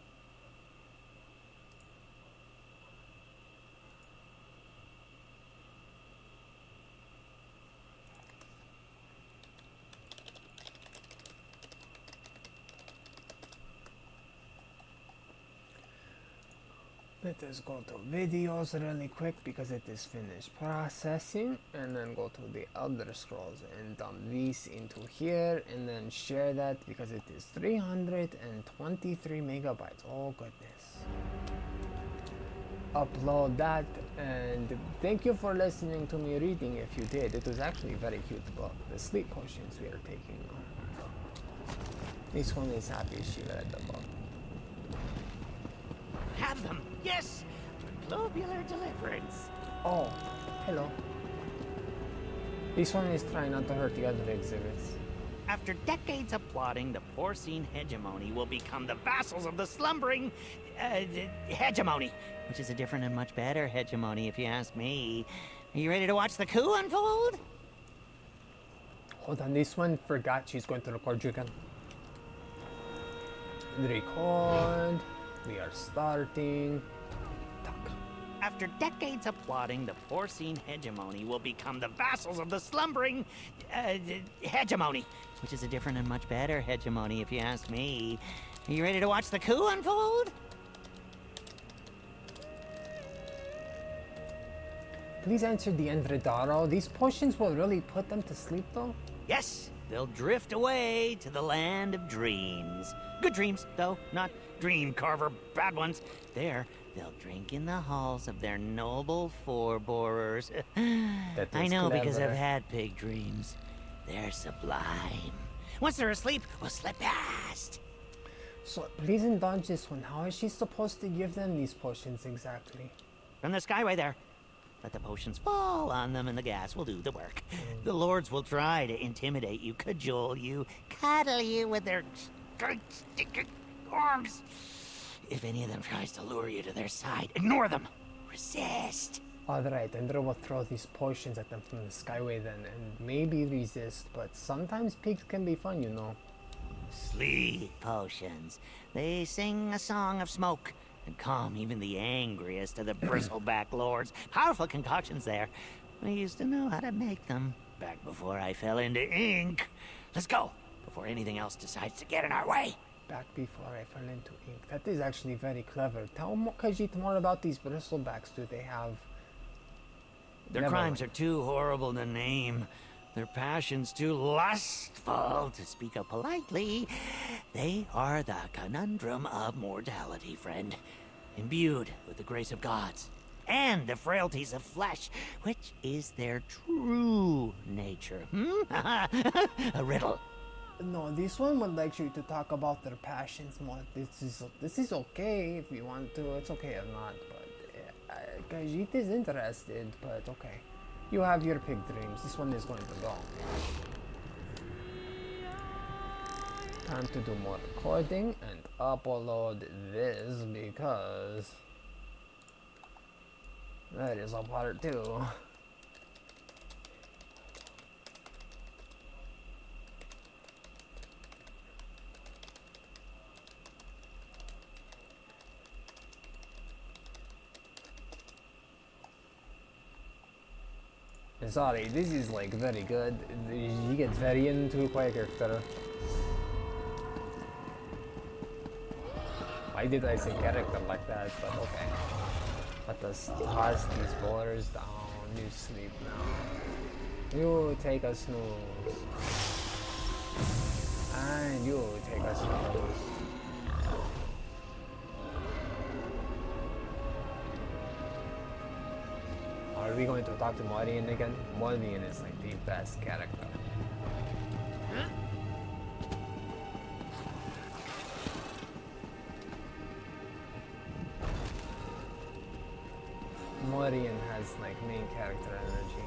Let us go to videos really quick because it is finished processing, and then go to the Elder Scrolls and dump these into here and then share that because it is 323 megabytes. Oh goodness. Upload that, and thank you for listening to me reading if you did. It was actually a very cute book. The sleep potions we are taking. This one is happy she read the book. Have them! Yes! For globular deliverance. Oh, hello. This one is trying not to hurt the other exhibits. After decades of plotting, the porcine hegemony will become the vassals of the slumbering hegemony, which is a different and much better hegemony, if you ask me. Are you ready to watch the coup unfold? Hold on, this one forgot she's going to record you again. Record. We are starting. Talk. After decades of plotting, the porcine hegemony will become the vassals of the slumbering hegemony, which is a different and much better hegemony, if you ask me. Are you ready to watch the coup unfold? Please answer the Endredaro. These potions will really put them to sleep, though? Yes, they'll drift away to the land of dreams. Good dreams, though, not dream carver bad ones. There, they'll drink in the halls of their noble forebearers. I know because I've had pig dreams. They're sublime. Once they're asleep, we'll slip past. So, please indulge this one. How is she supposed to give them these potions exactly? From the skyway there. Let the potions fall on them and the gas will do the work. The lords will try to intimidate you, cajole you, cuddle you with their stinking arms. If any of them tries to lure you to their side, ignore them. Resist. Alright, Endra will throw these potions at them from the skyway then, and maybe resist, but sometimes pigs can be fun, you know. Sleep potions. They sing a song of smoke and calm even the angriest of the bristleback lords. Powerful concoctions there. I used to know how to make them back before I fell into ink. Let's go before anything else decides to get in our way. Back before I fell into ink. That is actually very clever. Tell Khajiit more about these bristlebacks. Do they have... Their crimes are too horrible to name. Their passions too lustful to speak of politely. They are the conundrum of mortality, friend. Imbued with the grace of gods and the frailties of flesh, which is their true nature. A riddle. No, this one would like you to talk about their passions more. This is okay if you want to. It's okay or not, but Khajiit is interested, but okay. You have your pig dreams. This one is going to go. Time to do more recording and upload this because that is a part 2. Sorry, this is like very good. He gets very into character. Why did I say character like that? But okay. Let us toss these borders down. You sleep now. You take a snooze. And you take a snooze. Are we going to talk to Morian again? Morian is like the best character. Morian has like main character energy.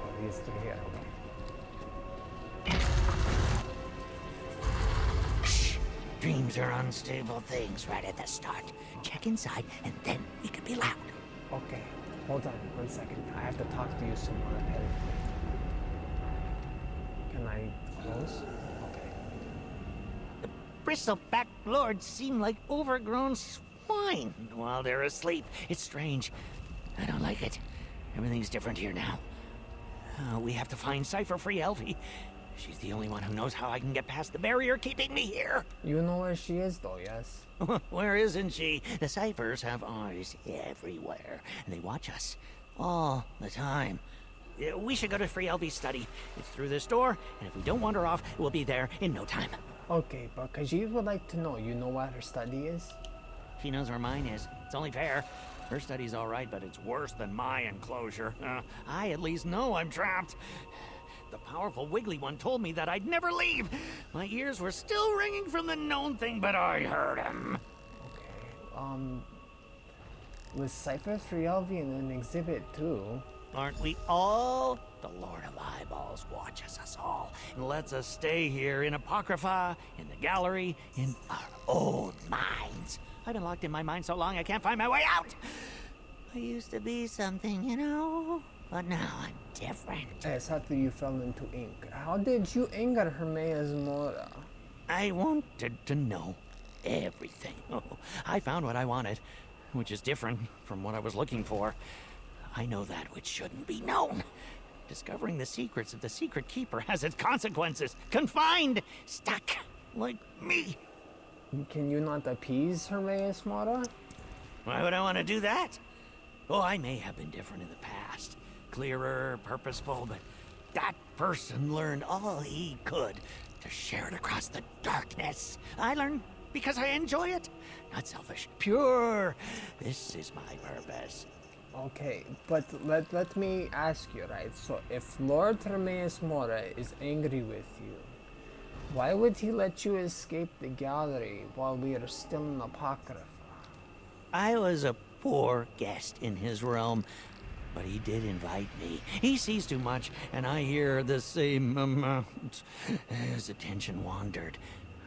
Oh, he is through here, okay. Dreams are unstable things right at the start. Check inside, and then we can be loud. Okay, hold on 1 second. I have to talk to you some more. Can I close? Okay. The bristleback lords seem like overgrown swine while they're asleep. It's strange. I don't like it. Everything's different here now. We have to find Cypher-Free Elfie. She's the only one who knows how I can get past the barrier keeping me here. You know where she is, though, yes? Where isn't she? The ciphers have eyes everywhere, and they watch us all the time. We should go to Free LV's study. It's through this door, and if we don't wander off, we'll be there in no time. Okay, but Khajiit would like to know, you know what her study is? She knows where mine is. It's only fair. Her study's all right, but it's worse than my enclosure. I at least know I'm trapped. The powerful Wiggly one told me that I'd never leave. My ears were still ringing from the known thing, but I heard him. Okay, with Cypher 3LV in an exhibit too. Aren't we all? The Lord of Eyeballs watches us all and lets us stay here in Apocrypha, in the gallery, in our own minds. I've been locked in my mind so long I can't find my way out. I used to be something, you know, but now I'm different. Yes, after you fell into ink. How did you anger Hermes Mora? I wanted to know everything. Oh, I found what I wanted, which is different from what I was looking for. I know that which shouldn't be known. Discovering the secrets of the Secret Keeper has its consequences. Confined, stuck, like me. Can you not appease Hermes Mora? Why would I want to do that? Oh, I may have been different in the past. Clearer, purposeful, but that person learned all he could to share it across the darkness. I learned because I enjoy it. Not selfish, pure. This is my purpose. Okay, but let me ask you, right? So if Lord Hermes Mora is angry with you, why would he let you escape the gallery while we are still in Apocrypha? I was a poor guest in his realm, but he did invite me. He sees too much, and I hear the same amount. His attention wandered.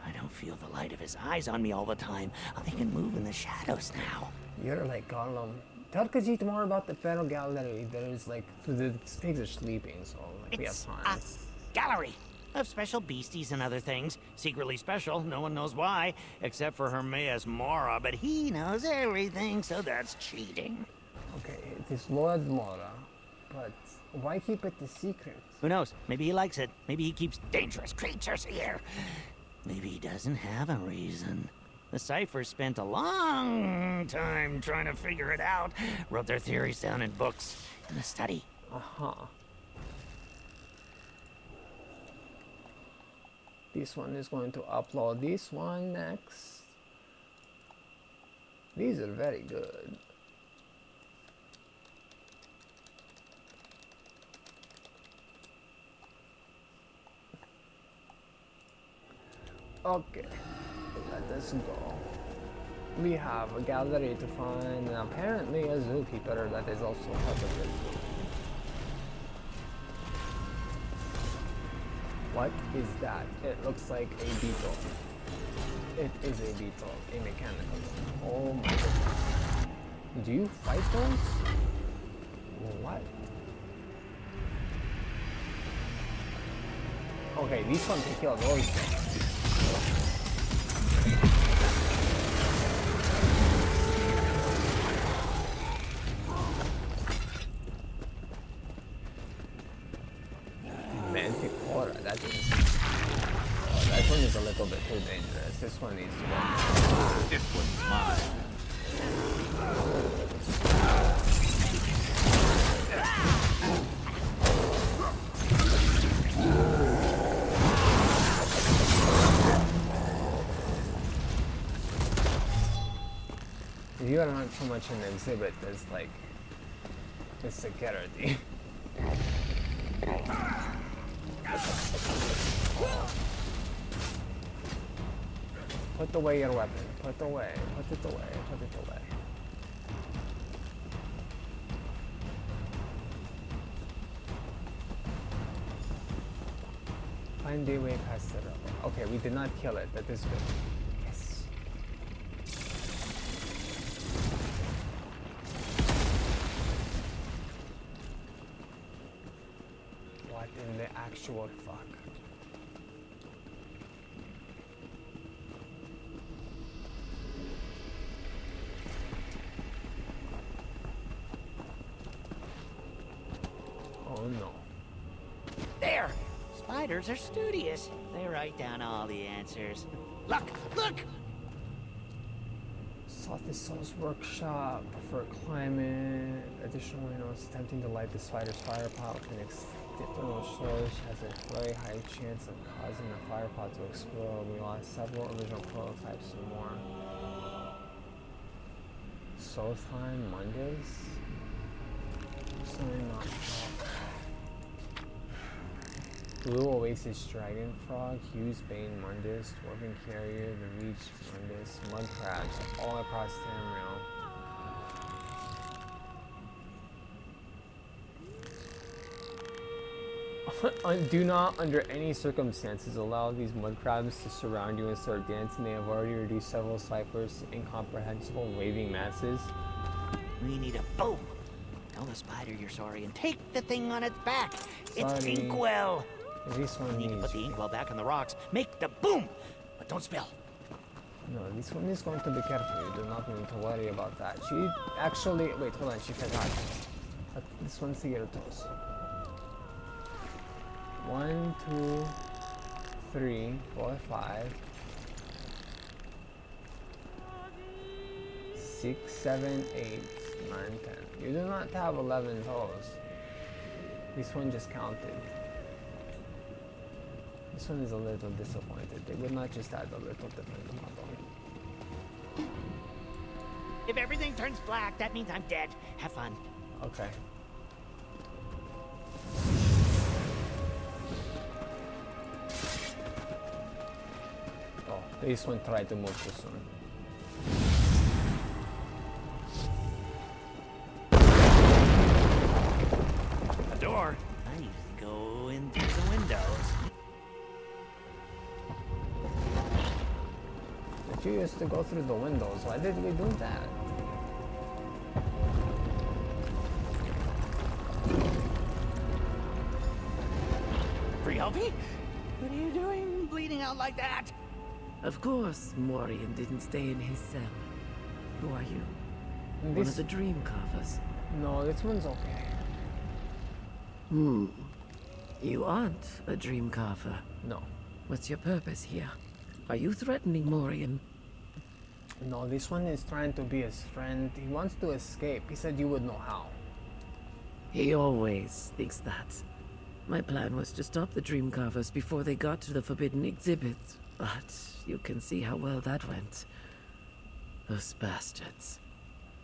I don't feel the light of his eyes on me all the time. I can move in the shadows now. You're like Gollum. Tell Khajiit more about the Pharaoh Gallery. There's like, the pigs are sleeping, so like, we have It's time. a gallery of special beasties and other things. Secretly special, no one knows why, except for Hermes Mora, but he knows everything, so that's cheating. Okay, it is Lord Mora, but why keep it a secret? Who knows? Maybe he likes it. Maybe he keeps dangerous creatures here. Maybe he doesn't have a reason. The Cyphers spent a long time trying to figure it out. Wrote their theories down in books in the study. Uh-huh. This one is going to upload this one next. These are very good. Okay, let us go. We have a gallery to find, and apparently a zookeeper that is also part of it. What is that? It looks like a beetle. It is a beetle, a mechanical one. Oh my goodness. Do you fight those? What? Okay, these ones can kill those things. Manticora, that one is a little bit too dangerous. This one needs to go. This one's mine. You are not so much an exhibit as like the security. Put away your weapon. Put it away. Put it away. Put it away. Find a way past the rubble. Okay, we did not kill it. That is good. Yes. What in the actual fuck? There! Spy spiders are studious. They write down all the answers. Look! Look! Sought the Soul's workshop for climate. Additionally, it's attempting to light the spider's firepower with an external source has a very high chance of causing the firepot to explode. We lost several original prototypes and more. Soul time Mondays? Sign off. Blue Oasis Dragon Frog, Hughes Bane Mundus, Dwarven Carrier, the Reach Mundus, Mud Crabs, all across Tamriel. Do not, under any circumstances, allow these mud crabs to surround you and start dancing. They have already reduced several ciphers to incomprehensible waving masses. We need a boom! Tell the spider you're sorry and take the thing on its back. It's Sorry. inkwell. This one We need to needs put the inkwell back on the rocks. Make the boom! But don't spill. No, this one is going to be careful. You do not need to worry about that. She actually... Wait, hold on. She forgot. This one's the Gyarados. 1, 2, 3, 4, 5, 6, 7, 8, 9, 10. You do not have 11 toes. This one just counted. This one is a little disappointed. They would not just add a little different model. If everything turns black, that means I'm dead. Have fun. Okay. Oh, this one tried to move too soon. A door. I need to go in through the windows. If you used to go through the windows, why did we do that? Ryobi? What are you doing bleeding out like that? Of course, Morian didn't stay in his cell. Who are you? One This... of the Dream Carvers. No, this one's okay. You aren't a Dream Carver. No. What's your purpose here? Are you threatening Morian? No, this one is trying to be his friend. He wants to escape. He said you would know how. He always thinks that. My plan was to stop the Dream Carvers before they got to the Forbidden Exhibit, but you can see how well that went. Those bastards.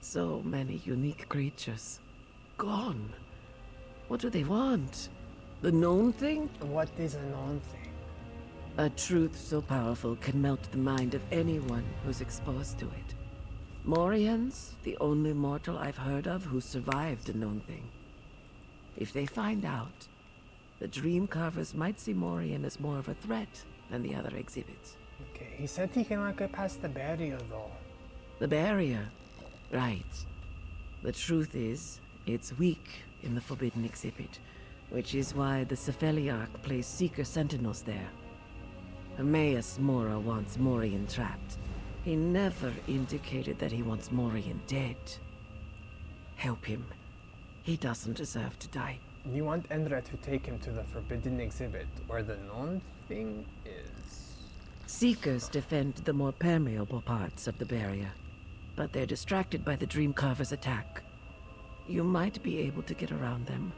So many unique creatures. Gone. What do they want? The known thing? What is a known thing? A truth so powerful can melt the mind of anyone who's exposed to it. Morian's the only mortal I've heard of who survived a known thing. If they find out, the Dream Carvers might see Morian as more of a threat than the other exhibits. Okay, he said he cannot get past the barrier though. The barrier. Right. The truth is, it's weak in the Forbidden Exhibit, which is why the Cephaliarch placed Seeker Sentinels there. Hermaeus Mora wants Morian trapped. He never indicated that he wants Morian dead. Help him. He doesn't deserve to die. You want Endra to take him to the Forbidden Exhibit, where the known thing is. Seekers defend the more permeable parts of the barrier, but they're distracted by the Dream Carver's attack. You might be able to get around them.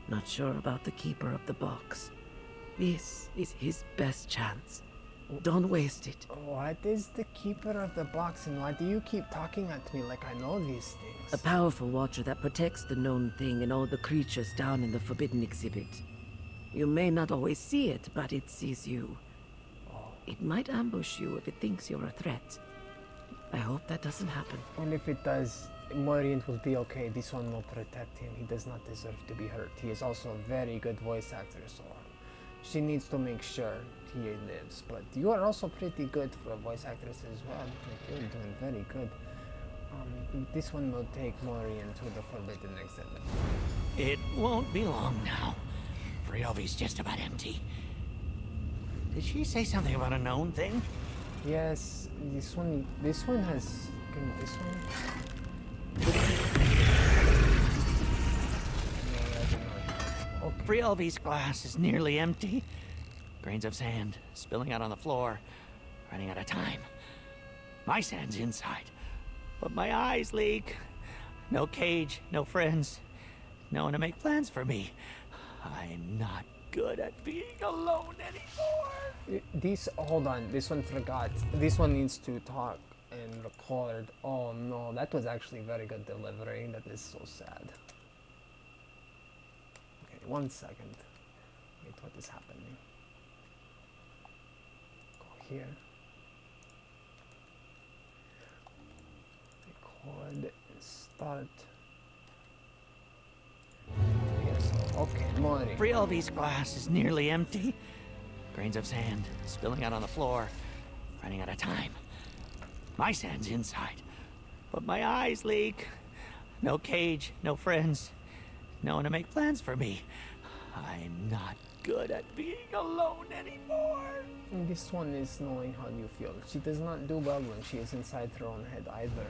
Not sure about the Keeper of the Box. This is his best chance. Don't waste it. What is the Keeper of the Box, and why do you keep talking at me like I know these things? A powerful watcher that protects the known thing and all the creatures down in the Forbidden Exhibit. You may not always see it, but it sees you. It might ambush you if it thinks you're a threat. I hope that doesn't happen. And if it does, Morian will be okay. This one will protect him. He does not deserve to be hurt. He is also a very good voice actor, so she needs to make sure he lives. But you are also pretty good for a voice actress as well. Like, you're doing very good. This one will take Morian to the Forbidden Exhibit. It won't be long now. Ryobi's just about empty. Did she say something about a known thing? Yes, this one has... This one? No, I do not. Okay. Ryobi's glass is nearly empty. Grains of sand spilling out on the floor, running out of time. My sand's inside, but my eyes leak. No cage, no friends, no one to make plans for me. I'm not good at being alone anymore. Hold on, this one forgot. This one needs to talk and record. Oh no, that was actually very good delivery. That is so sad. Okay, 1 second. Wait, what is happening? Go here. Record and start. ESO. Okay, Mori. Frielvi's glass is nearly empty. Grains of sand spilling out on the floor, running out of time. My sand's inside, but my eyes leak. No cage, no friends, no one to make plans for me. I'm not good at being alone anymore. This one is knowing how you feel. She does not do well when she is inside her own head either.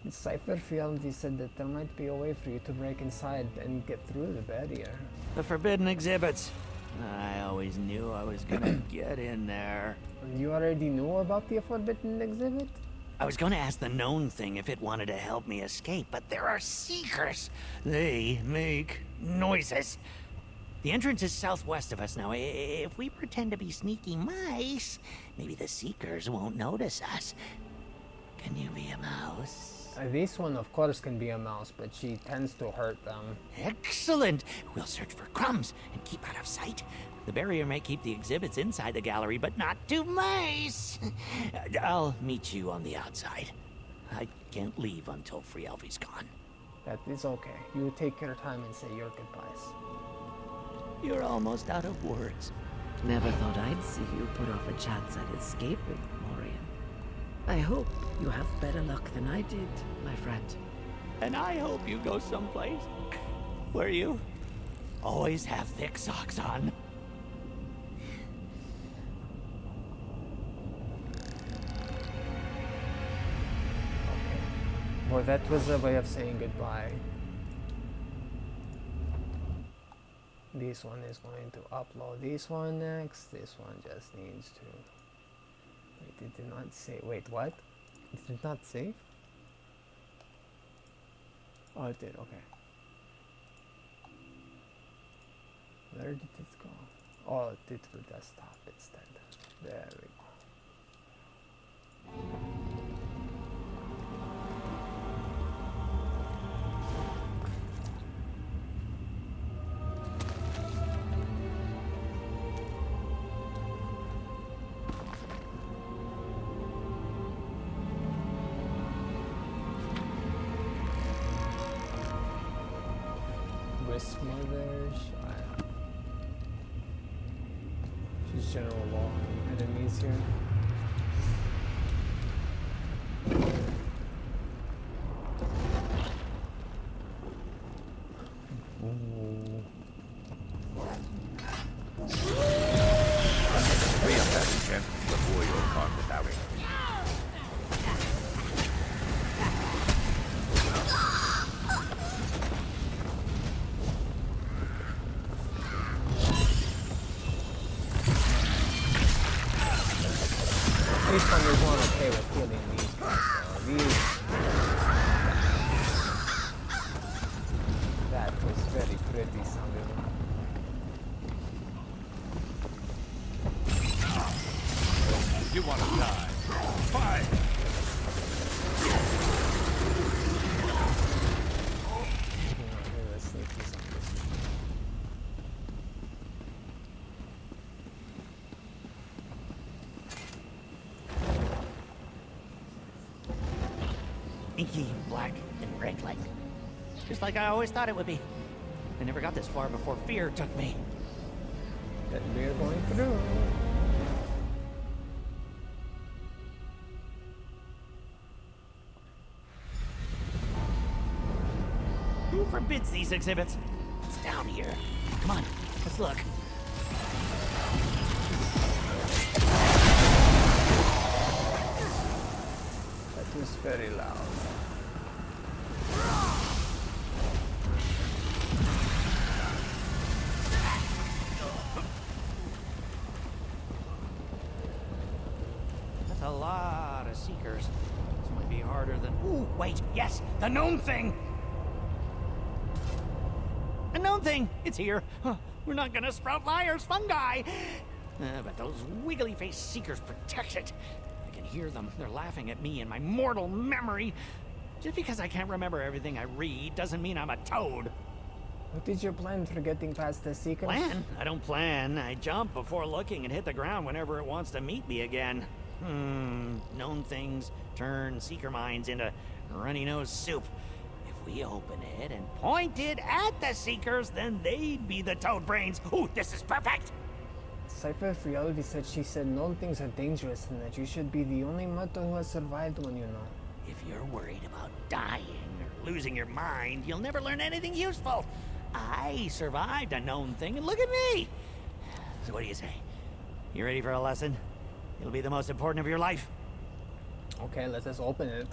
In Cypher Fieldy said that there might be a way for you to break inside and get through the barrier. The forbidden exhibits. I always knew I was gonna get in there. You already knew about the forbidden exhibit? I was gonna ask the known thing if it wanted to help me escape, but there are seekers. They make noises. The entrance is southwest of us now. If we pretend to be sneaky mice, maybe the seekers won't notice us. Can you be a mouse? This one, of course, can be a mouse, but she tends to hurt them. Excellent! We'll search for crumbs and keep out of sight. The barrier may keep the exhibits inside the gallery, but not to mice. I'll meet you on the outside. I can't leave until Frielvi's gone. That is okay. You take your time and say your goodbyes. You're almost out of words. Never thought I'd see you put off a chance at escaping, Morian. I hope you have better luck than I did, my friend. And I hope you go someplace where you always have thick socks on. Well, that was a way of saying goodbye. This one is going to upload this one next. This one just needs to... Wait, it did not say... Wait, what? It did not save? Oh, it did, okay. Where did it go? Oh, it did for desktop instead. There we go. Mother, she's general law enemies here. Free up that chest before you're caught without it. This one is not okay with healing these ones, so these... That was very pretty sounding. You want to die? Fine! Let's sneak this on this one. Inky, black, and red light. Just like I always thought it would be. I never got this far before fear took me. That we're going through. Who forbids these exhibits? It's down here. Come on, let's look. That was very loud. be harder than... Ooh, wait, yes, the gnome thing! A gnome thing! It's here! Huh, we're not gonna sprout liars, fungi! But those wiggly-faced seekers protect it. I can hear them. They're laughing at me and my mortal memory. Just because I can't remember everything I read doesn't mean I'm a toad. What is your plan for getting past the seekers? Plan? I don't plan. I jump before looking and hit the ground whenever it wants to meet me again. Known things turn seeker minds into runny-nosed soup. If we open it and point it at the seekers, then they'd be the toad brains. Ooh, this is perfect! Cypher of Reality said she said known things are dangerous and that you should be the only mortal who has survived one you know. If you're worried about dying or losing your mind, you'll never learn anything useful. I survived a known thing, and look at me! So what do you say? You ready for a lesson? It'll be the most important of your life. Okay, let us open it.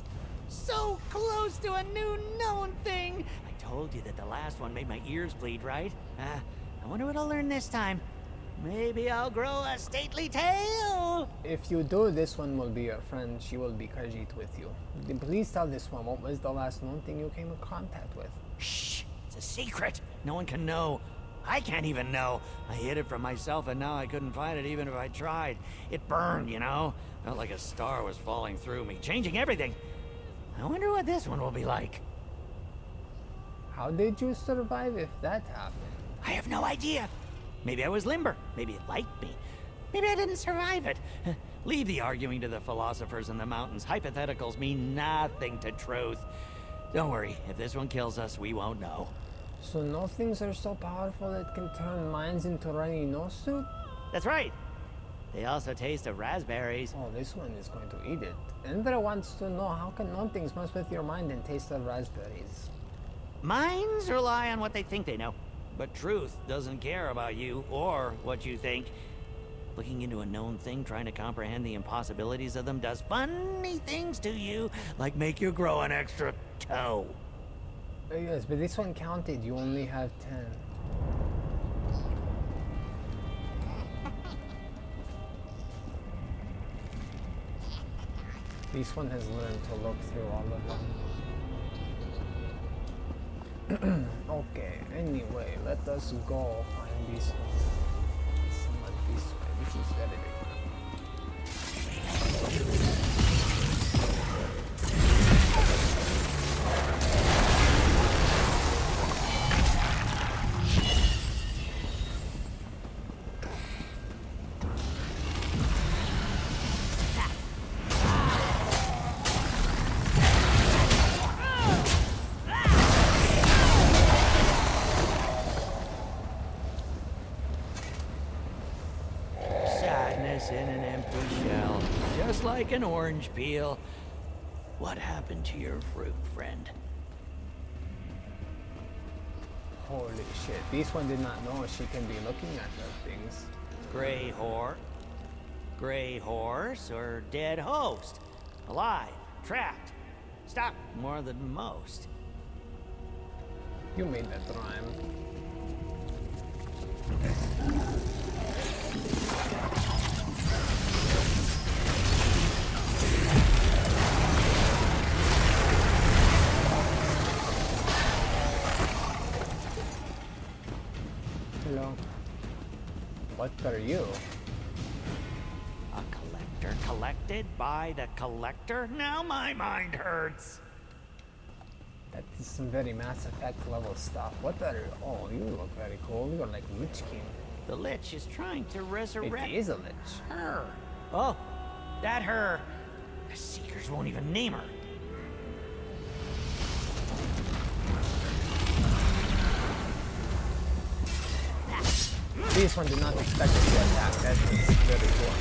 So close to a new known thing! I told you that the last one made my ears bleed, right? I wonder what I'll learn this time. Maybe I'll grow a stately tail! If you do, this one will be your friend. She will be Khajiit with you. Then please tell this one, what was the last known thing you came in contact with? Shh! It's a secret! No one can know. I can't even know. I hid it from myself and now I couldn't find it even if I tried. It burned, you know? Felt like a star was falling through me, changing everything. I wonder what this one will be like. How did you survive if that happened? I have no idea. Maybe I was limber. Maybe it liked me. Maybe I didn't survive it. Leave the arguing to the philosophers in the mountains. Hypotheticals mean nothing to truth. Don't worry. If this one kills us, we won't know. So no things are so powerful that can turn minds into runny nose soup? That's right. They also taste of raspberries. Oh, this one is going to eat it. Endra wants to know how can known things mess with your mind and taste of raspberries? Minds rely on what they think they know. But truth doesn't care about you or what you think. Looking into a known thing, trying to comprehend the impossibilities of them does funny things to you, like make you grow an extra toe. Yes, but this one counted. You only have 10. This one has learned to look through all of them. Okay, anyway, let us go find this one. Somewhat this way. This is very big. In an empty shell, just like an orange peel. What happened to your fruit, friend? Holy shit, this one did not know she can be looking at the things. Gray horse or dead host? Alive, trapped, stuck more than most. You made that rhyme. Hello. What are you? A collector collected by the collector? Now my mind hurts. That is some very Mass Effect level stuff. What are you? Oh, you look very cool. You're like Lich King. The Lich is trying to resurrect It is a Lich. her. Oh, that her. The Seekers won't even name her. This one did not expect it to attack. That is very cool.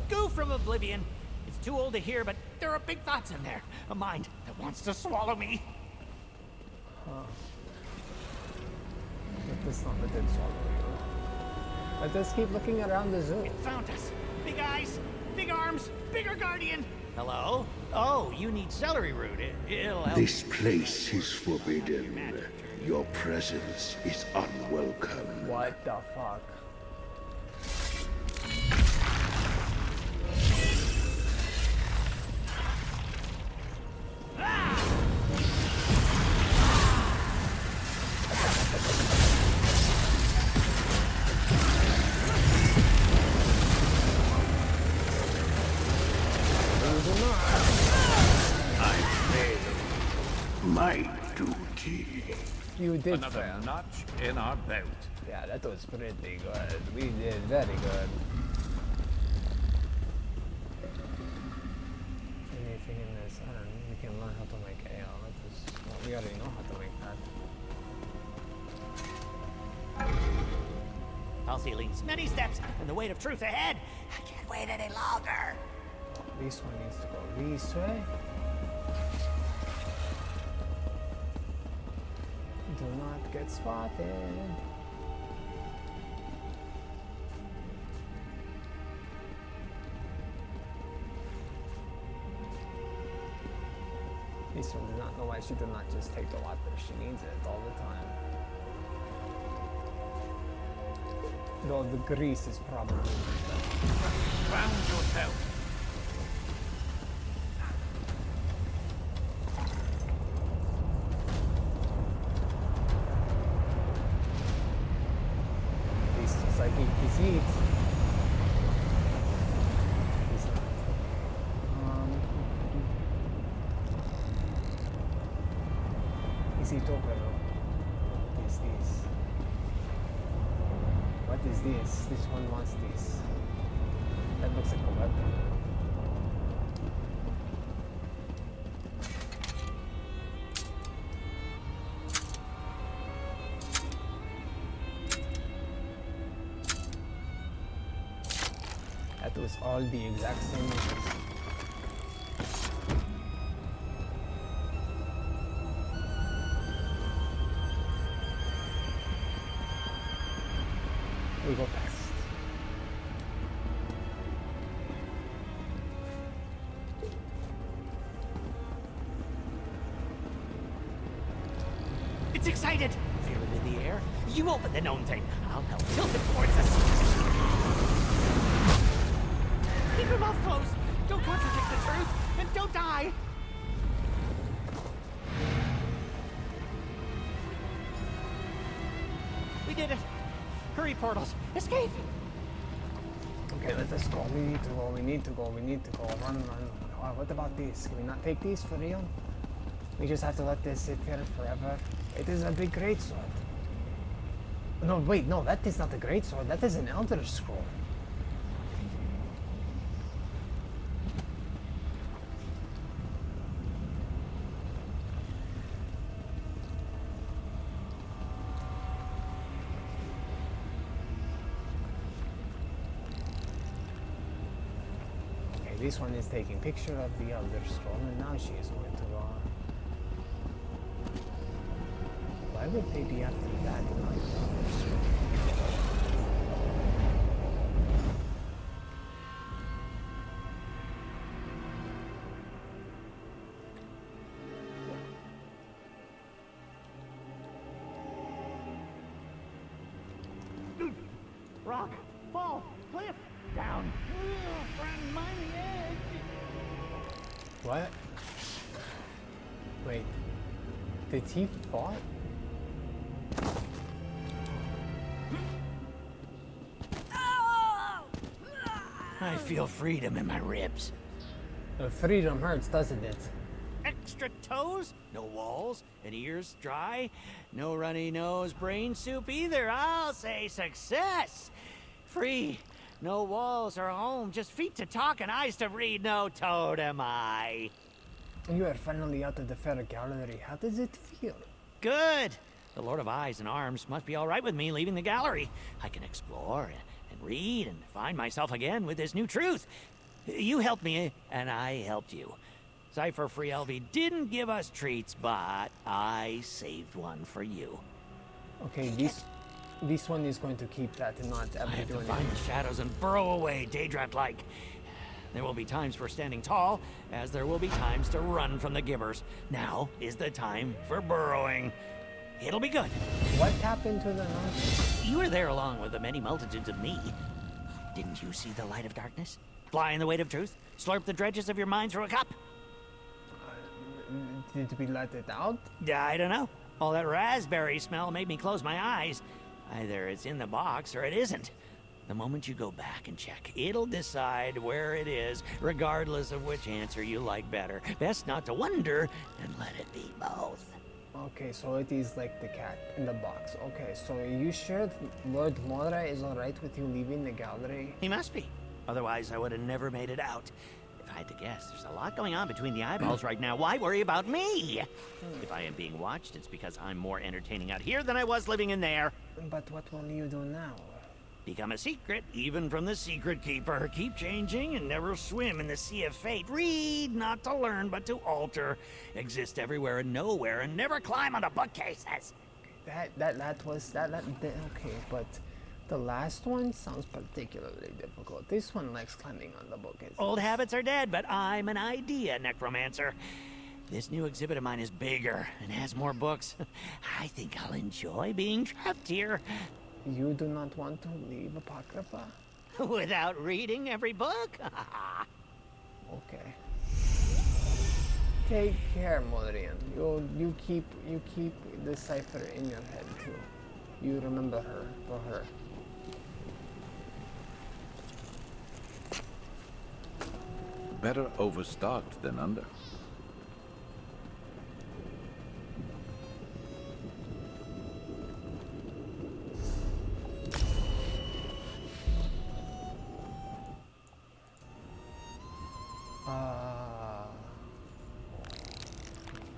Goo from Oblivion. It's too old to hear, but there are big thoughts in there. A mind that wants to swallow me. But this not let it swallow you. Let us keep looking around the zoo. It found us. Big eyes, big arms, bigger guardian. Hello? Oh, you need celery root. It'll help. This place is forbidden. Your presence is unwelcome. What the fuck? My duty. You did Another fail. notch in our belt. Yeah, that was pretty good. We did very good. Anything in this? I don't know. We can learn how to make ale. Well, we already know how to make that. Halsey leans many steps and the weight of truth ahead. I can't wait any longer. This one needs to go this way. Do not get spotted. This one does not know why she did not just take the water. She needs it all the time. Though the grease is probably Round yourself. He's just like he's eats. He's not. Is he talking? What is this? What is this? This one wants this. That looks like a weapon. That was all the exact same ones. We go past. It's excited. Feel it in the air. You open the known thing. I'll help tilt it towards us. Keep your mouth closed. Don't contradict the truth. And don't die. We did it. Hurry, portals. Escape. Okay, let us go. We need to go. We need to go. We need to go. Run, run. Oh, what about these? Can we not take these for real? We just have to let this sit here forever. It is a big greatsword. No, wait, no, that is not a greatsword. That is an Elder Scroll. Okay, this one is taking picture of the Elder Scroll, and now she is going to go on. Why would they be after that and not the Elder Scroll? Rock. Fall. Cliff. Down. Friend, mind the edge. What? Wait. Did he fall? I feel freedom in my ribs. Freedom hurts, doesn't it? Extra toes, no walls, and ears dry, no runny nose, brain soup either. I'll say success. Free, no walls or home, just feet to talk and eyes to read, no totem eye. You are finally out of the fair gallery. How does it feel? Good. The Lord of Eyes and Arms must be all right with me leaving the gallery. I can explore and read and find myself again with this new truth. You helped me, and I helped you. Cypher Free LV didn't give us treats, but I saved one for you. Okay, this one is going to keep that and not ever I have do to anything. find the shadows and burrow away, Daedrat-like. There will be times for standing tall, as there will be times to run from the Gibbers. Now is the time for burrowing. It'll be good. What happened to the nun? You were there along with the many multitudes of me. Didn't you see the light of darkness? Fly in the weight of truth? Slurp the dredges of your mind through a cup? Did we let it out? I don't know. All that raspberry smell made me close my eyes. Either it's in the box or it isn't. The moment you go back and check, it'll decide where it is, regardless of which answer you like better. Best not to wonder and let it be both. Okay, so it is like the cat in the box. Okay, so are you sure Lord Mora is alright with you leaving the gallery? He must be. Otherwise, I would have never made it out. If I had to guess, there's a lot going on between the eyeballs right now. Why worry about me? If I am being watched, it's because I'm more entertaining out here than I was living in there. But what will you do now? Become a secret, even from the secret keeper. Keep changing and never swim in the sea of fate. Read, not to learn, but to alter. Exist everywhere and nowhere, and never climb onto bookcases. Okay, but the last one sounds particularly difficult. This one likes climbing on the bookcases. Old habits are dead, but I'm an idea necromancer. This new exhibit of mine is bigger and has more books. I think I'll enjoy being trapped here. You do not want to leave Apocrypha? Without reading every book? Okay. Take care, Modrian. You keep the cipher in your head too. You remember her for her. Better overstocked than under.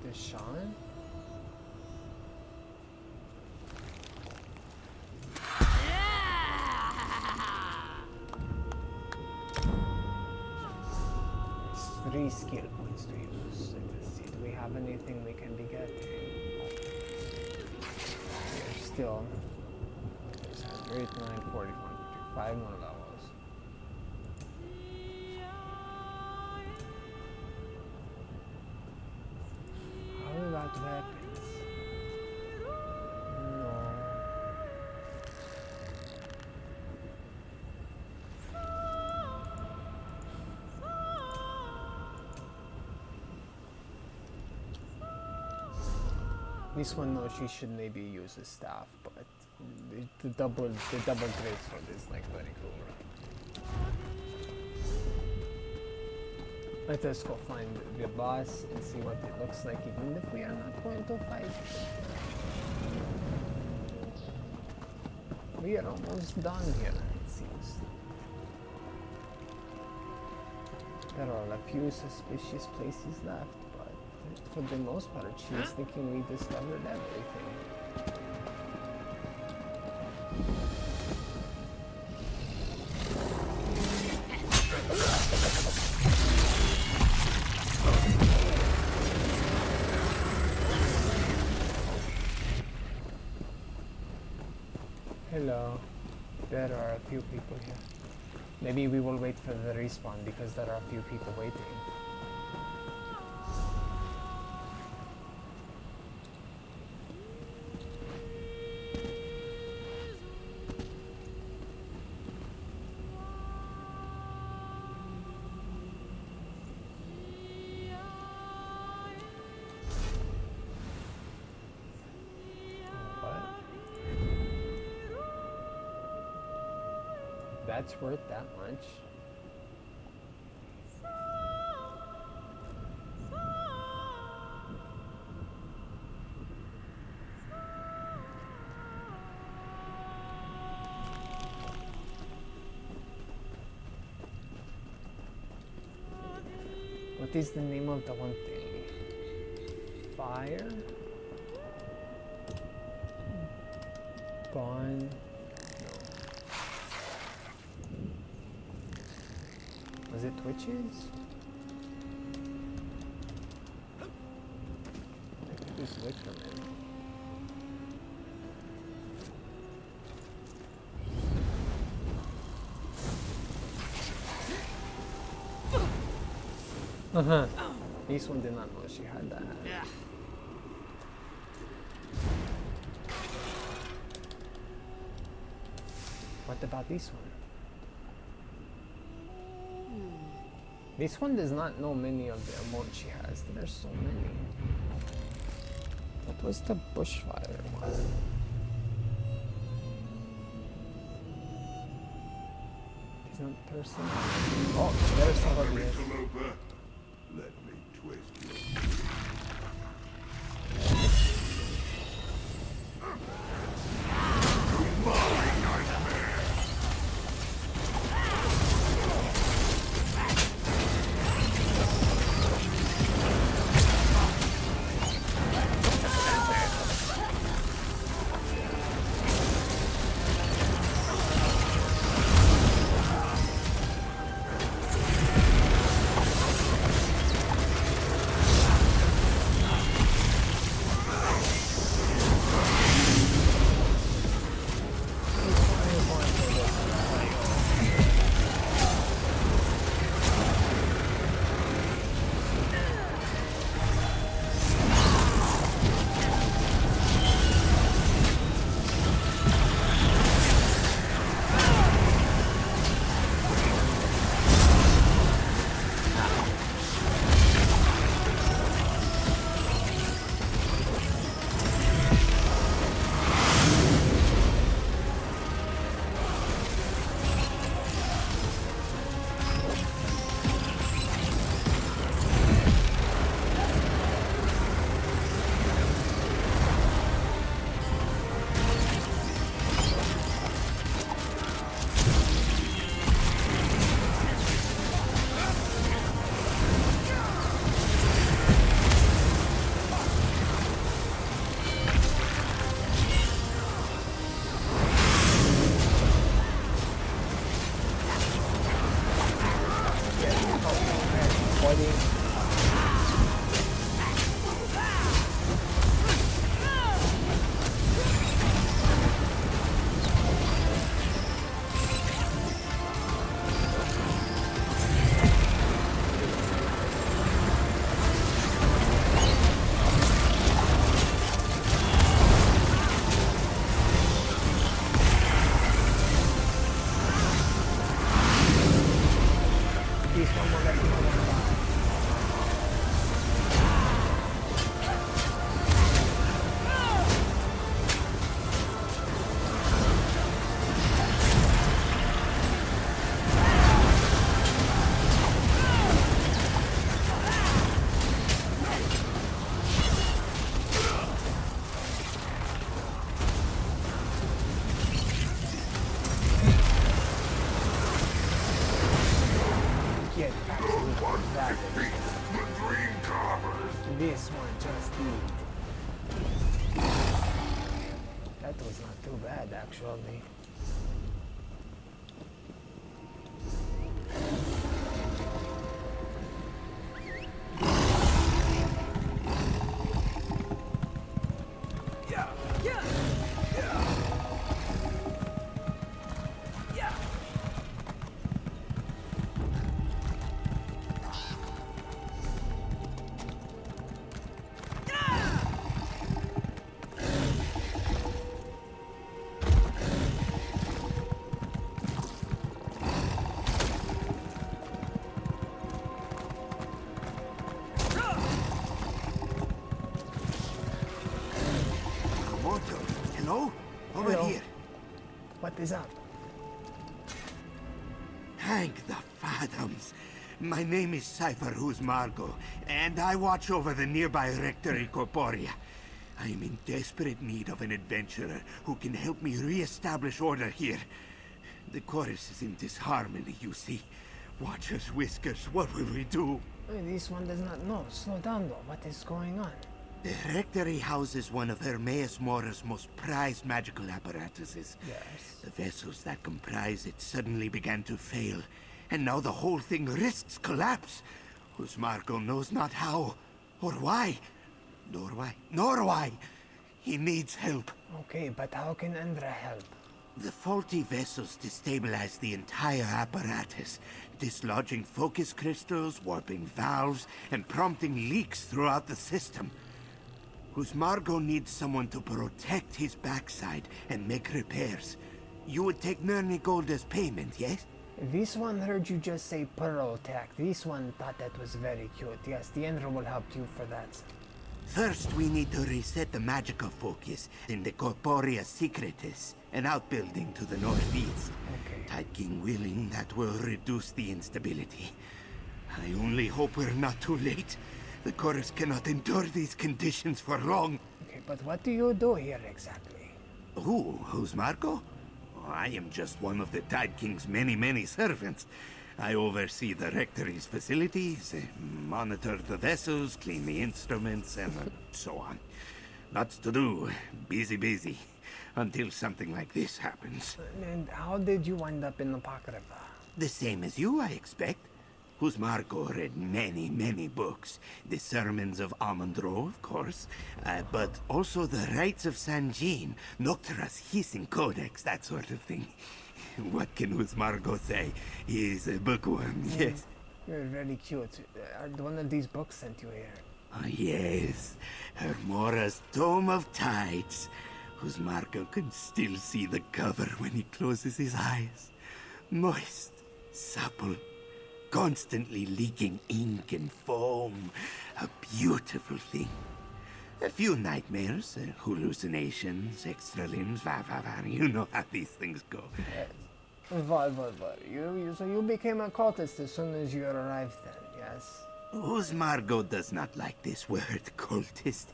Deshaun? It's 3 skill points to use. Let's see, do we have anything we can be getting? We're still 8, 9, 40, 5 more levels. How about weapons? No. This one, no, she should maybe use a staff, but the double great sword is like very cool. Let us go find the boss and see what it looks like, even if we are not going to fight. We are almost done here, it seems. There are a few suspicious places left, but for the most part, she is thinking we discovered everything. Hello. There are a few people here. Maybe we will wait for the respawn because there are a few people waiting. That's worth that much. What is the name of the one thing? Fire? Bond? Was it witches? Just lick them in. This one did not know she had that. What about this one? This one does not know many of the emotes she has. There's so many. What was the bushfire one? Isn't person? Oh, there's somebody else. Let me twist you. This one just did. That was not too bad, actually. Hello? Over Hello. here. What is up? Thank the Phantoms. My name is Cypher Who's Margot, and I watch over the nearby Rectory Corporea. I am in desperate need of an adventurer who can help me re-establish order here. The chorus is in disharmony, you see. Watchers, Whiskers, what will we do? Hey, this one does not know. Slow down, though. What is going on? The Rectory houses one of Hermaeus Mora's most prized magical apparatuses. Yes. The vessels that comprise it suddenly began to fail, and now the whole thing risks collapse. Whose Marco knows not how, or why, nor why. He needs help. Okay, but how can Endra help? The faulty vessels destabilize the entire apparatus, dislodging focus crystals, warping valves, and prompting leaks throughout the system. Whose Margo needs someone to protect his backside and make repairs. You would take Nurni Gold as payment, yes? This one heard you just say protect. This one thought that was very cute. Yes, the Endra will help you for that. First, we need to reset the magical focus in the Corporea Secretis, an outbuilding to the northeast. Okay. Tide King willing, that will reduce the instability. I only hope we're not too late. The chorus cannot endure these conditions for long. Okay, but what do you do here exactly? Who's Marco? Oh, I am just one of the Tide King's many servants. I oversee the Rectory's facilities, monitor the vessels, clean the instruments, and so on. Lots to do. Busy. Until something like this happens. And how did you wind up in Apocrypha? The same as you, I expect. Whose Marco read many books. The Sermons of Amandro, of course, but also the Rites of San Jean, Noctura's Hissing Codex, that sort of thing. What can Whose Marco say? He is a bookworm, yes. You're very cute. One of these books sent you here. Oh, yes. Hermora's Tome of Tides. Whose Marco can still see the cover when he closes his eyes. Moist, supple, constantly leaking ink and foam. A beautiful thing. A few nightmares, hallucinations, extra limbs, you know how these things go. So you became a cultist as soon as you arrived then, yes? Whose Margot does not like this word, cultist.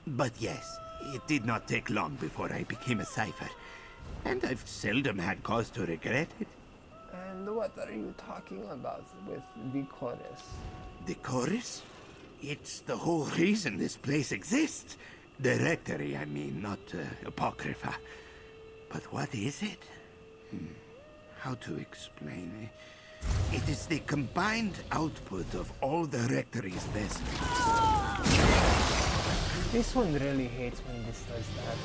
But yes, it did not take long before I became a cipher. And I've seldom had cause to regret it. And what are you talking about with the chorus? The chorus? It's the whole reason this place exists. The Rectory, I mean, not Apocrypha. But what is it? How to explain it? It is the combined output of all the Rectory's vessels. This one really hates when this does that.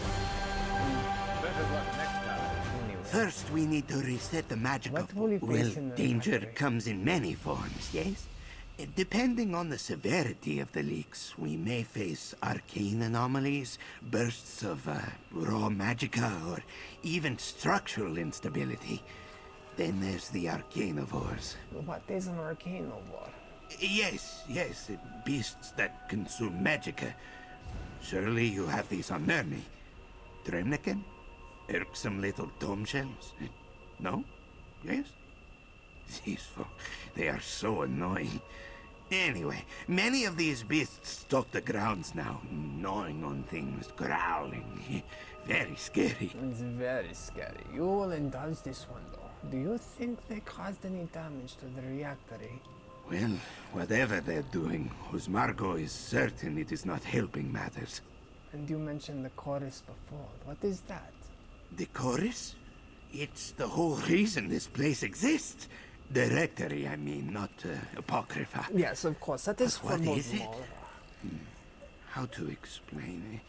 Better luck next time. Anyway. First, we need to reset the magical... What will you face in the danger Rectory? comes in many forms, yes? Depending on the severity of the leaks, we may face arcane anomalies, bursts of raw magicka, or even structural instability. Then there's the arcanivores. What is an arcanivore? Yes, beasts that consume magicka. Surely you have these on Nurni. Dremniken? Irksome little dome shells? No? Yes? These folk, they are so annoying. Anyway, many of these beasts stalk the grounds now, gnawing on things, growling. Very scary. It's very scary. You will indulge this one though. Do you think they caused any damage to the reactor? Well, whatever they're doing, whose Margot is certain it is not helping matters. And you mentioned the chorus before. What is that? The chorus? It's the whole reason this place exists. The Rectory, I mean, not Apocrypha. Yes, of course. That is But what for is it? How to explain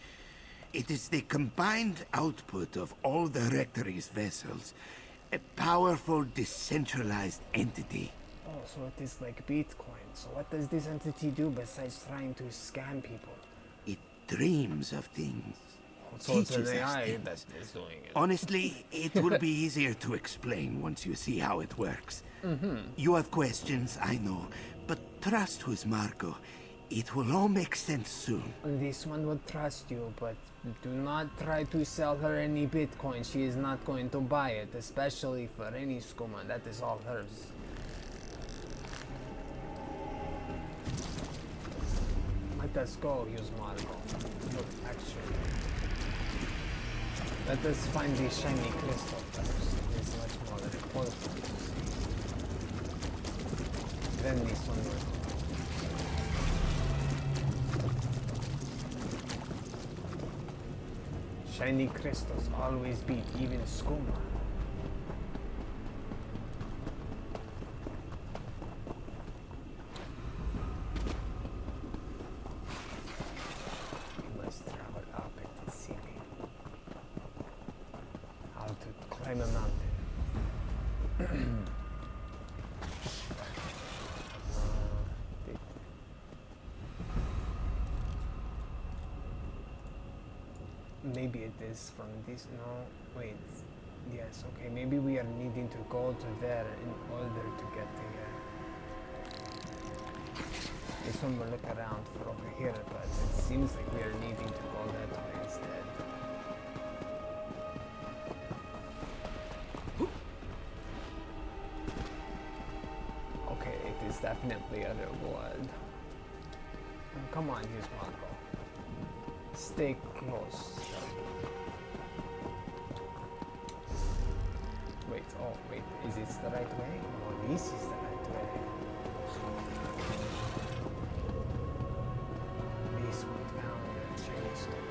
it? It is the combined output of all the Rectory's vessels. A powerful, decentralized entity. Oh, so it is like Bitcoin. So what does this entity do besides trying to scam people? It dreams of things. So it's an Teaches us AI things. that is doing it. Honestly, it will be easier to explain once you see how it works. You have questions, I know, but trust who's Marco. It will all make sense soon. This one would trust you, but do not try to sell her any Bitcoin. She is not going to buy it, especially for any skooma. That is all hers. Let us go, use Marco. Look, actually. Let us find the shiny crystal first. It's much more important to see. Then this one will go. Shiny crystals always beat even skooma. climb a mountain. Maybe it is from this. No, wait. Yes, okay. Maybe we are needing to go to there in order to get there. This one will look around for over here, but it seems like we are needing to go that way instead. Okay, it is definitely a reward. Come on, here's Marco. Stay close. Wait, oh wait, is this the right way? Oh, this is the right way. This one found the Chinese store.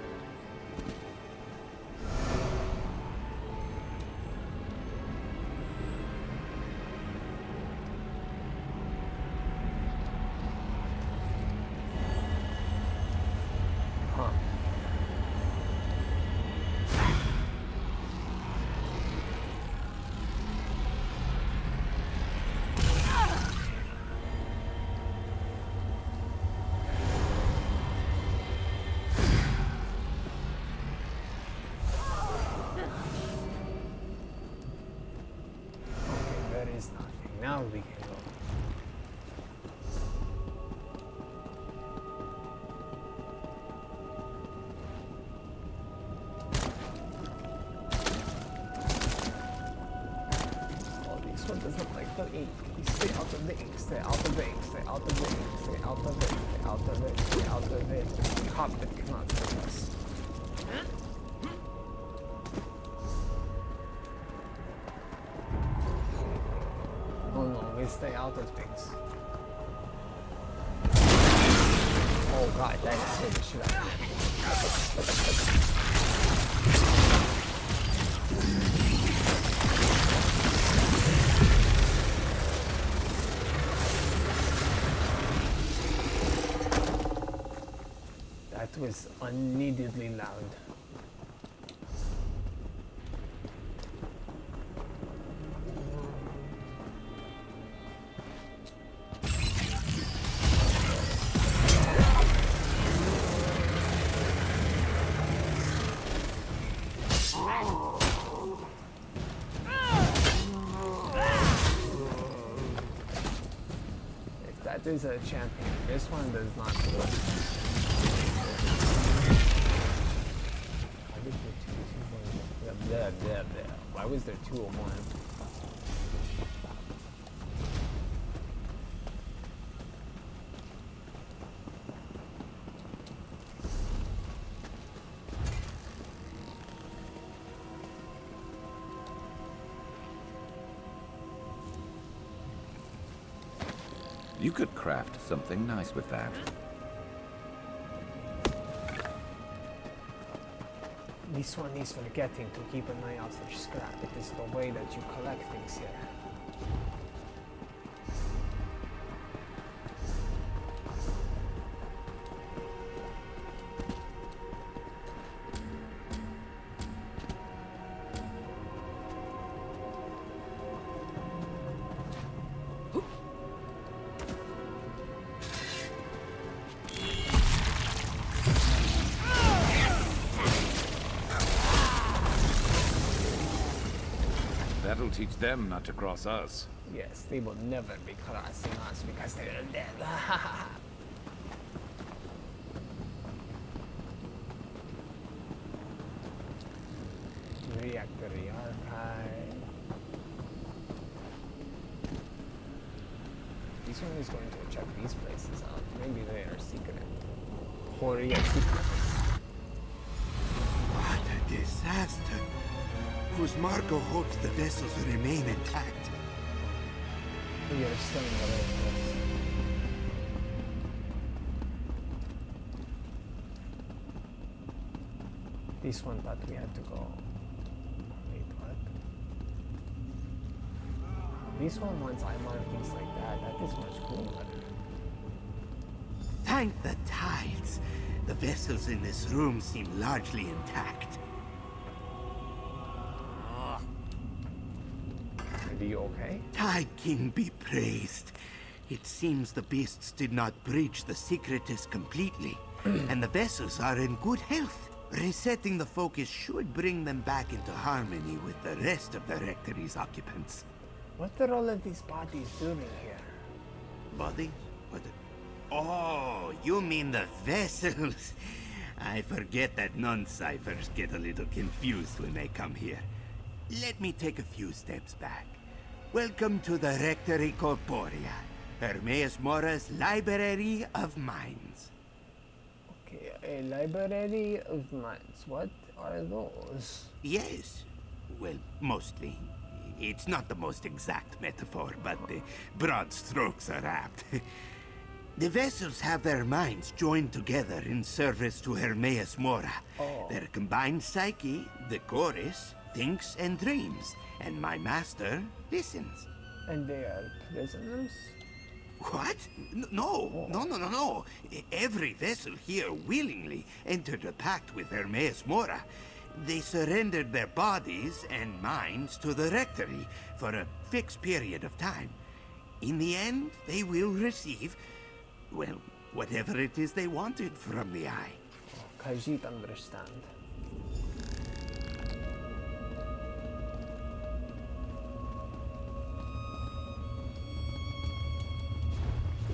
Huh. Now we can go. Oh, this one doesn't like the ink. Stay out of the ink, stay out of the ink, stay out of the ink, stay out of it, stay out of it, stay out of it. The carpet cannot hurt us. Stay out of things. Oh god, that scared the shit out of me. That was unneededly loud. That is a champion. This one does not do it. Why was there two or one? You could craft something nice with that. This one is forgetting to keep an eye out for scrap. It is the way that you collect things here. That'll teach them not to cross us. Yes, they will never be crossing us because they are dead. Reactor archive. This one is going to check these places out. Maybe they are secret. Horia secrets. What a disaster! Whose Marco hopes the vessels remain intact. We are still in the right place. This one thought we had to go. Wait, what? This one wants eye markings like that. That is much cooler. Thank the tides. The vessels in this room seem largely intact. Are you okay? Tide King be praised. It seems the beasts did not breach the secretus completely, and the vessels are in good health. Resetting the focus should bring them back into harmony with the rest of the rectory's occupants. What are all of these bodies doing here? Bodies? What? Oh, you mean the vessels? I forget that non-ciphers get a little confused when they come here. Let me take a few steps back. Welcome to the Rectory Corporea, Hermaeus Mora's Library of Minds. Okay, a library of minds. What are those? Yes. Well, mostly. It's not the most exact metaphor, but the broad strokes are apt. The vessels have their minds joined together in service to Hermaeus Mora. Their combined psyche, the chorus, thinks and dreams, and my master listens. And they are prisoners? What? No. Every vessel here willingly entered a pact with Hermaeus Mora. They surrendered their bodies and minds to the Rectory for a fixed period of time. In the end, they will receive, well, whatever it is they wanted from the Eye. Khajiit understand.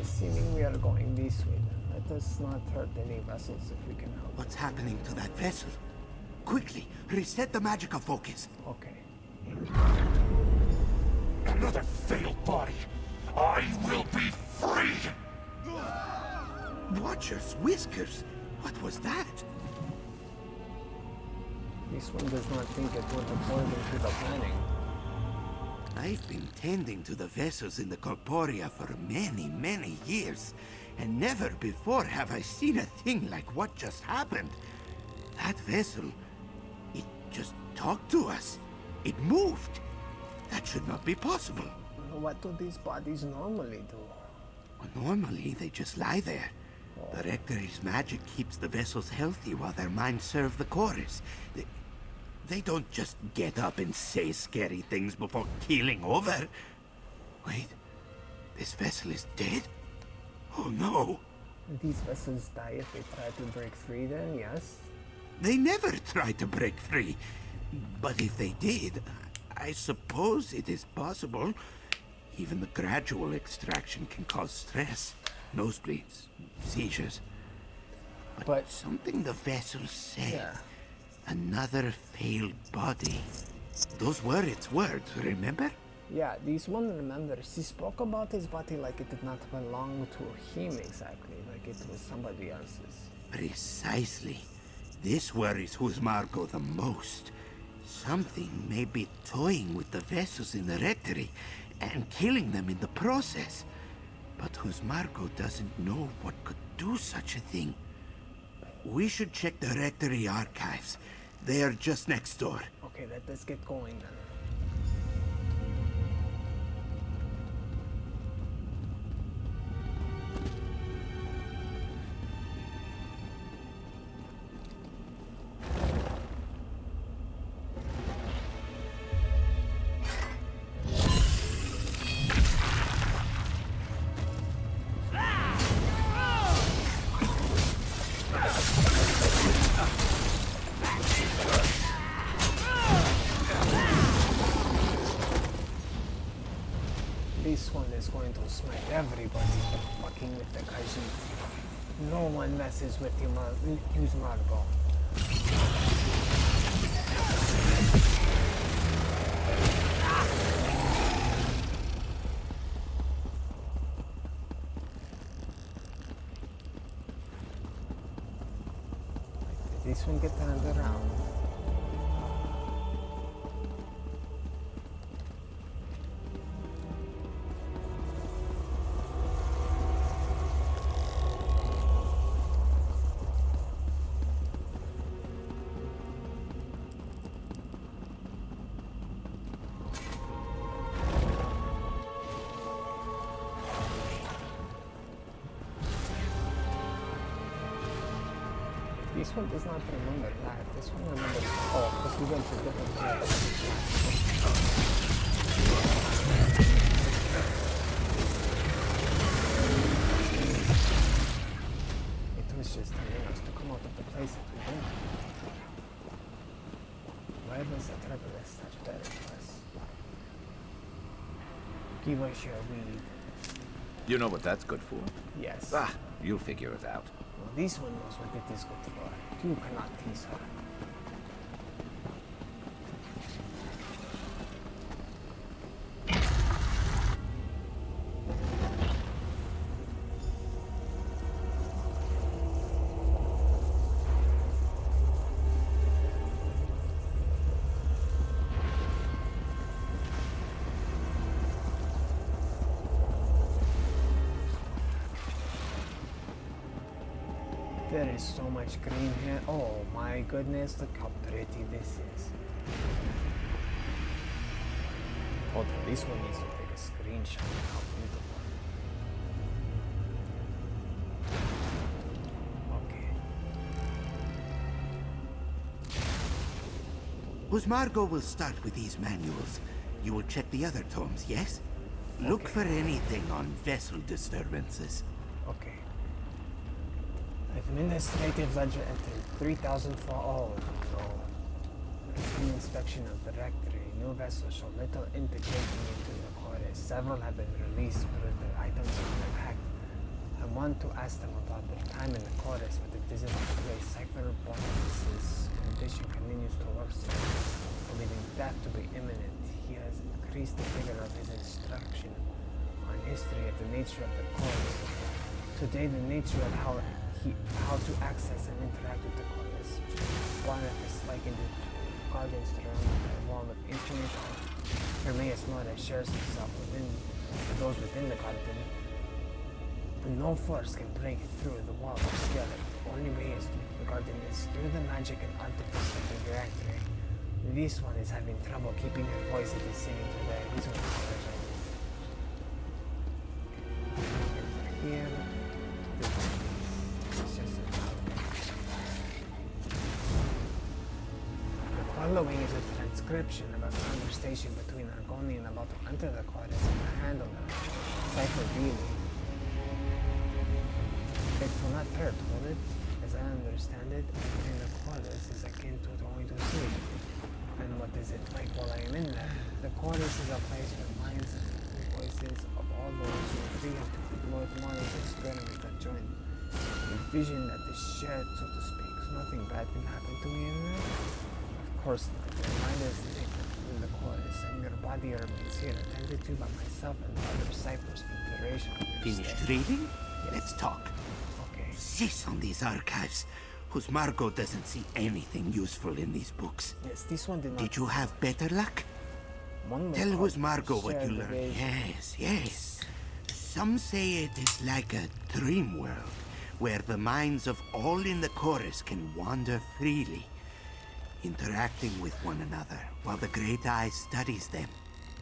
Seeming we are going this way, then. Let us not hurt any vessels if we can help. What's happening to that vessel? Quickly, reset the magical focus. Okay. Another failed body. I will be free! Watchers, whiskers. What was that? This one does not think it went according to the planning. I've been tending to the vessels in the Corporea for many years, and never before have I seen a thing like what just happened. That vessel, it just talked to us. It moved. That should not be possible. What do these bodies normally do? Normally, they just lie there. The Rectory's magic keeps the vessels healthy while their minds serve the chorus. They don't just get up and say scary things before keeling over. Wait, this vessel is dead? Oh no! These vessels die if they try to break free then, yes? They never try to break free. But if they did, I suppose it is possible. Even the gradual extraction can cause stress, nosebleeds, seizures. But something the vessel said. Yeah. Another failed body. Those were its words, remember? Yeah, this one remembers. He spoke about his body like it did not belong to him exactly, like it was somebody else's. Precisely. This worries Margot the most. Something may be toying with the vessels in the Rectory and killing them in the process. But Margot doesn't know what could do such a thing. We should check the Rectory archives. They are just next door. Okay, let's get going then. This one is going to smack everybody for fucking with the Khajiit. No one messes with Margot. Did this one get turned around? This one does not remember that. This one remembers. Oh, because we went to different places. Give us your weed. You know what that's good for? Yes. Ah, you'll figure it out. Well, this one knows what it is good for. You cannot tease her. There is so much green here. Oh my goodness, look how pretty this is. Hold on, this one needs to take a screenshot of how beautiful. Okay. Usmargo will start with these manuals. You will check the other tomes, yes? Look Okay. for anything on vessel disturbances. Okay. Administrative ledger entered 3,000 for all. No. Routine inspection of the rectory. New vessels show little integrating into the chorus. Several have been released, but the items are packed. I want to ask them about their time in the chorus, but it isn't place. Cipher Bonus's condition continues to worsen, believing death to be imminent. He has increased the figure of his instruction on history of the nature of the chorus. Today, the nature of how to access and interact with the chorus. Barnett is likened it to guardians surrounded by a wall of infinite art. Hermaeus Mora shares himself within those within the garden. No force can break through the wall or scale it. The only way is through the garden is through the magic and artifice of the directory. This one is having trouble keeping her voice at the singing today. This one apologizes. Here. The following is a transcription of a conversation between Argonian about to enter the chorus and the handler, Cipher Beanie. It will not hurt, will it? As I understand it, entering the chorus is akin to going to sleep. And what is it like while I am in there? The chorus is a place where minds and voices of all those who agree to Lord Morning's experiment are joined. A vision that is shared, so to speak, so nothing bad can happen to me in there. Of course not. Your mind is safe in the chorus, and your body remains here, attended to by myself and the other ciphers for the duration of your Finished stay. reading? Yes. Let's talk. Okay. Cease on these archives. Usmargo doesn't see anything useful in these books. Yes, this one did not. Did you have better luck? One was Tell called Usmargo what Shared you learned. Division. Yes. Some say it is like a dream world, where the minds of all in the chorus can wander freely, interacting with one another while the Great Eye studies them.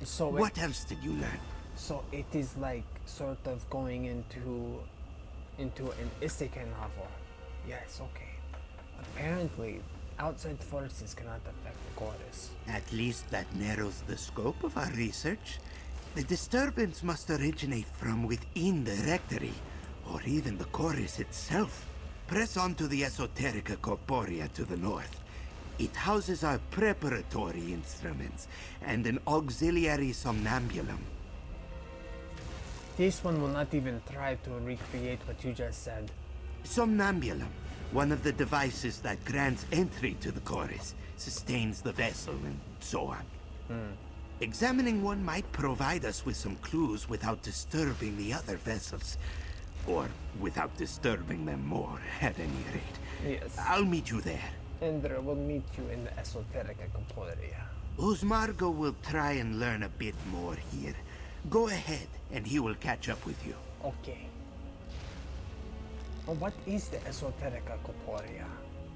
So What else did you learn? So it is like sort of going into an isekai novel. Yes, okay. Apparently, outside forces cannot affect the chorus. At least that narrows the scope of our research. The disturbance must originate from within the rectory, or even the chorus itself. Press on to the Esoterica Corporea to the north. It houses our preparatory instruments and an auxiliary somnambulum. This one will not even try to recreate what you just said. Somnambulum, one of the devices that grants entry to the chorus, sustains the vessel, and so on. Examining one might provide us with some clues without disturbing the other vessels. Or without disturbing them more, at any rate. Yes. I'll meet you there. Indra will meet you in the Esoterica Corporea. Usmargo will try and learn a bit more here. Go ahead, and he will catch up with you. Okay. Well, what is the Esoterica Corporea?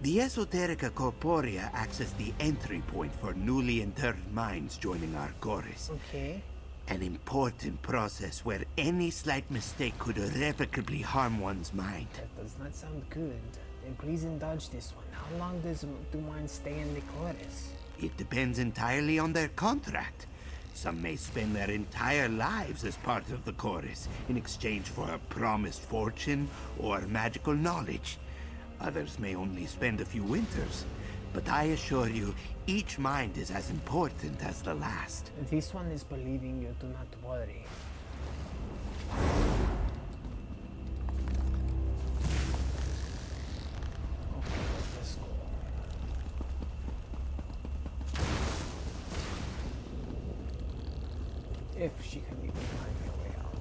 The Esoterica Corporea acts as the entry point for newly interred minds joining our chorus. Okay. An important process where any slight mistake could irrevocably harm one's mind. That does not sound good. Then please indulge this one. How long do mine stay in the chorus? It depends entirely on their contract. Some may spend their entire lives as part of the chorus in exchange for a promised fortune or magical knowledge. Others may only spend a few winters. But I assure you, each mind is as important as the last. This one is believing you, do not worry. Okay, let's go. If she can even find her way out.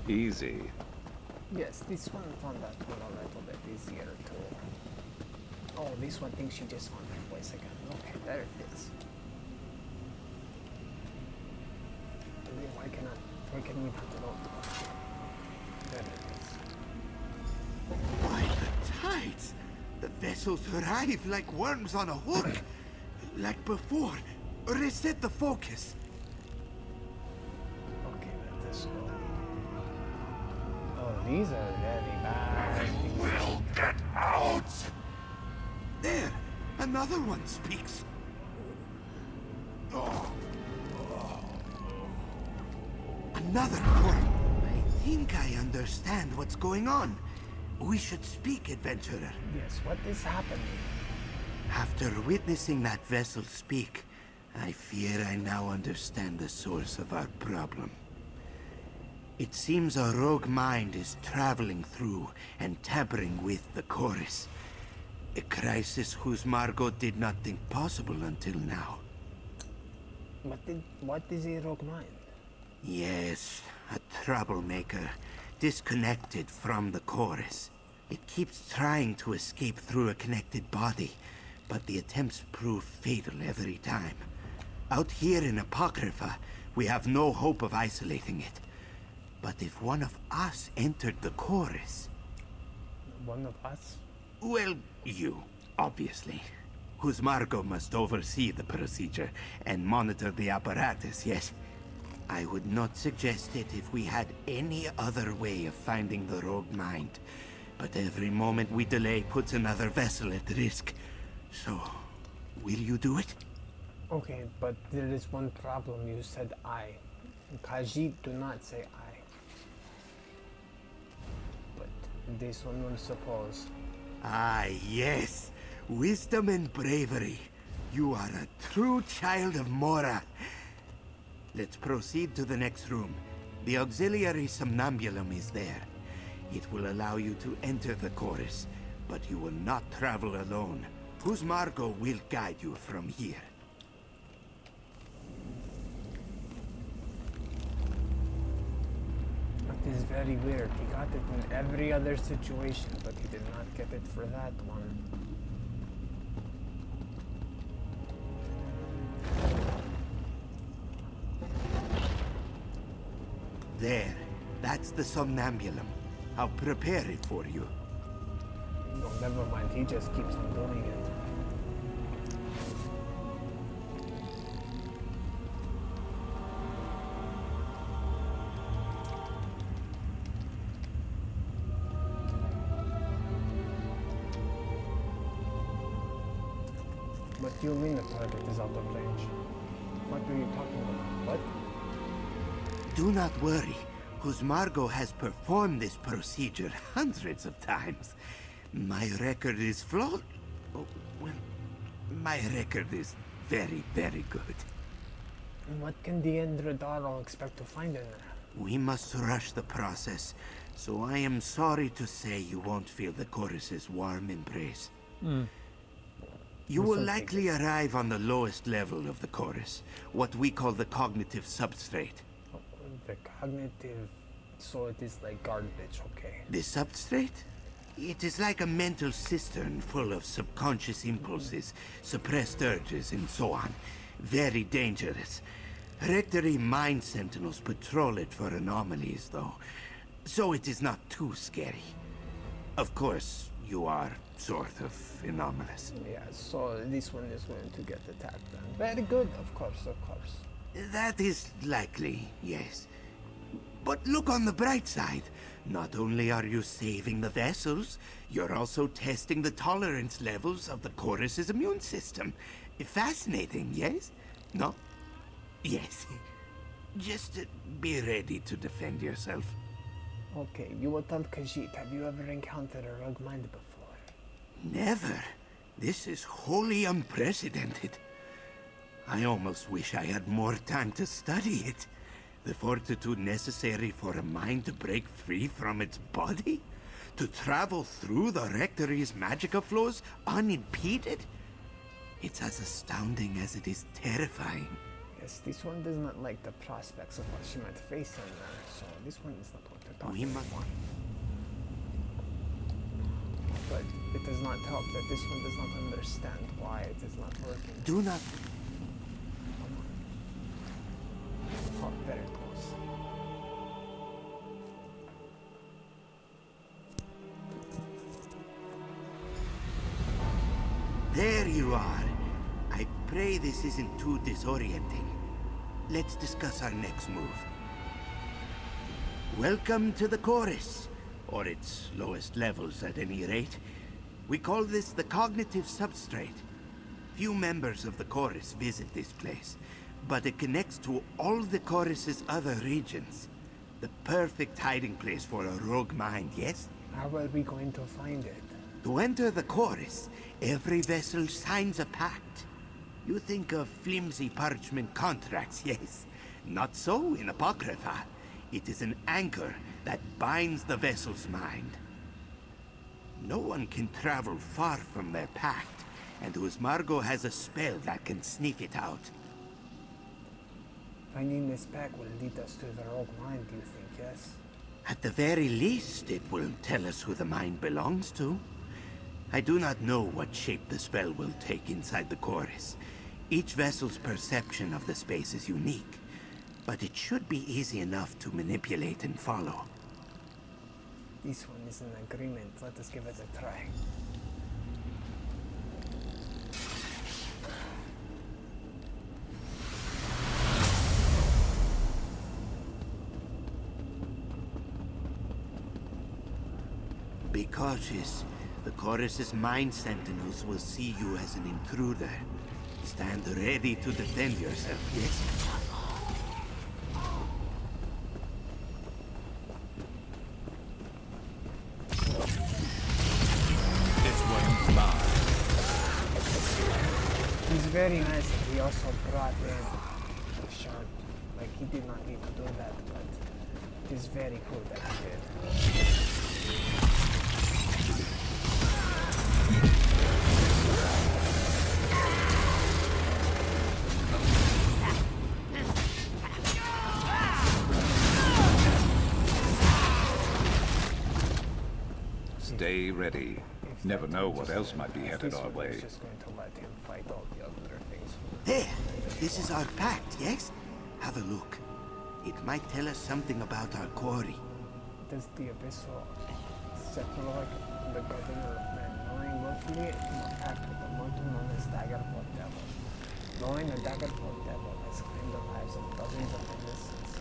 Easy. Yes, this one found that one a little bit easier too. Oh, this one thinks she just found her voice again. Okay, there it is. And then why can we not go? There it is. By the tides! The vessels arrive like worms on a hook. Like before. Reset the focus. Okay, let us go. Oh, these are very bad. Will get out! There! Another one speaks. Another coin. I think I understand what's going on. We should speak, adventurer. Yes, what is happening? After witnessing that vessel speak, I fear I now understand the source of our problem. It seems a rogue mind is traveling through and tampering with the chorus. A crisis whose Margot did not think possible until now. What is a rogue mind? Yes, a troublemaker, disconnected from the chorus. It keeps trying to escape through a connected body, but the attempts prove fatal every time. Out here in Apocrypha, we have no hope of isolating it. But if one of us entered the chorus... One of us? Well, you, obviously. Whose Margot must oversee the procedure and monitor the apparatus, yes? I would not suggest it if we had any other way of finding the rogue mind. But every moment we delay puts another vessel at risk. So, will you do it? Okay, but there is one problem. You said I. Khajiit do not say I. But this one will suppose. Ah, yes. Wisdom and bravery. You are a true child of Mora. Let's proceed to the next room. The auxiliary somnambulum is there. It will allow you to enter the chorus, but you will not travel alone. Whose Margot will guide you from here. That is very weird. He got it in every other situation, but he did not get it for that one. There. That's the somnambulum. I'll prepare it for you. No, never mind. He just keeps on doing it. But you mean the target is out of range? What are you talking about? What? Do not worry. Whose Margot has performed this procedure hundreds of times. My record is flawed. Oh, well, my record is very, very good. And what can the Endradaro expect to find in there? We must rush the process, so I am sorry to say you won't feel the chorus's warm embrace. You will likely arrive on the lowest level of the chorus, what we call the cognitive substrate. The cognitive, so it is like garbage, okay. The substrate? It is like a mental cistern full of subconscious impulses, suppressed urges, and so on. Very dangerous. Rectory mind sentinels patrol it for anomalies, though, so it is not too scary. Of course, you are sort of anomalous. Yeah, so this one is going to get attacked then. Very good, of course, of course. That is likely, yes. But look on the bright side. Not only are you saving the vessels, you're also testing the tolerance levels of the chorus's immune system. Fascinating, yes? No? Yes. Just be ready to defend yourself. Okay, you will tell Khajiit, have you ever encountered a rogue mind before? Never. This is wholly unprecedented. I almost wish I had more time to study it. The fortitude necessary for a mind to break free from its body? To travel through the Rectory's magica flows unimpeded? It's as astounding as it is terrifying. Yes, this one does not like the prospects of what she might face in there, so this one is not what to talk We must... about. But it does not help that this one does not understand why it is not working. Do not... Oh, very close. There you are. I pray this isn't too disorienting. Let's discuss our next move. Welcome to the chorus, or its lowest levels at any rate. We call this the cognitive substrate. Few members of the chorus visit this place, but it connects to all the chorus's other regions. The perfect hiding place for a rogue mind, yes? How are we going to find it? To enter the chorus, every vessel signs a pact. You think of flimsy parchment contracts, yes? Not so in Apocrypha. It is an anchor that binds the vessel's mind. No one can travel far from their pact, and Margot has a spell that can sneak it out. Finding this pack will lead us to the rogue mind, do you think, yes? At the very least, it will tell us who the mind belongs to. I do not know what shape the spell will take inside the chorus. Each vessel's perception of the space is unique, but it should be easy enough to manipulate and follow. This one is an agreement. Let us give it a try. Be cautious. The chorus's mind sentinels will see you as an intruder. Stand ready to defend yourself, yes? This one's mine. He's very nice that he also brought in a shard. Like, he did not need to do that, but it is very cool that he did. Stay ready. Never know what else might be headed our way. Just going to let him fight all the other things. There! This is our pact, yes? Have a look. It might tell us something about our quarry. Does the abyssal cephalorc, the governor of men, knowing willfully in pact with the mortal known as Daggerfall Devil. Knowing the Daggerfall Devil has claimed the lives of dozens of innocents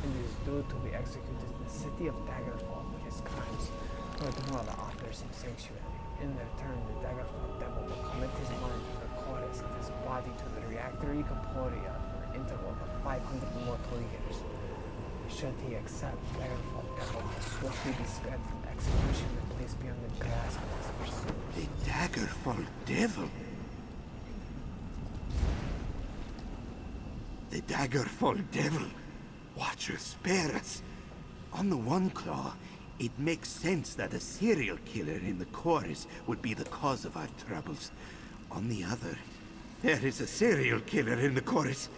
and is due to be executed in the city of Daggerfall for his crimes. Furthermore, offers him sanctuary. In their turn, the Daggerfall Devil will commit his mind to the chorus and his body to the reactor Ecoporia for an interval of 500 mortal years. Should he accept, Daggerfall Devil will swiftly be spared from execution and placed beyond the grasp of his pursuers. The Daggerfall Devil? The Daggerfall Devil. Watcher, spare us. On the one claw, it makes sense that a serial killer in the chorus would be the cause of our troubles. On the other, there is a serial killer in the chorus,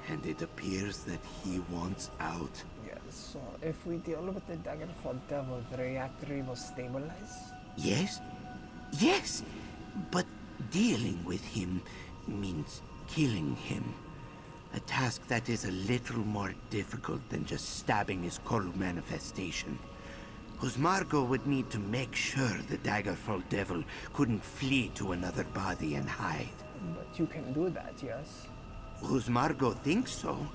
and it appears that he wants out. Yeah, so if we deal with the Daggerfall Devil, the reactor will stabilize? Yes? Yes! But dealing with him means killing him. A task that is a little more difficult than just stabbing his coral manifestation. Husmargo would need to make sure the Daggerfall Devil couldn't flee to another body and hide. But you can do that, yes? Husmargo thinks so,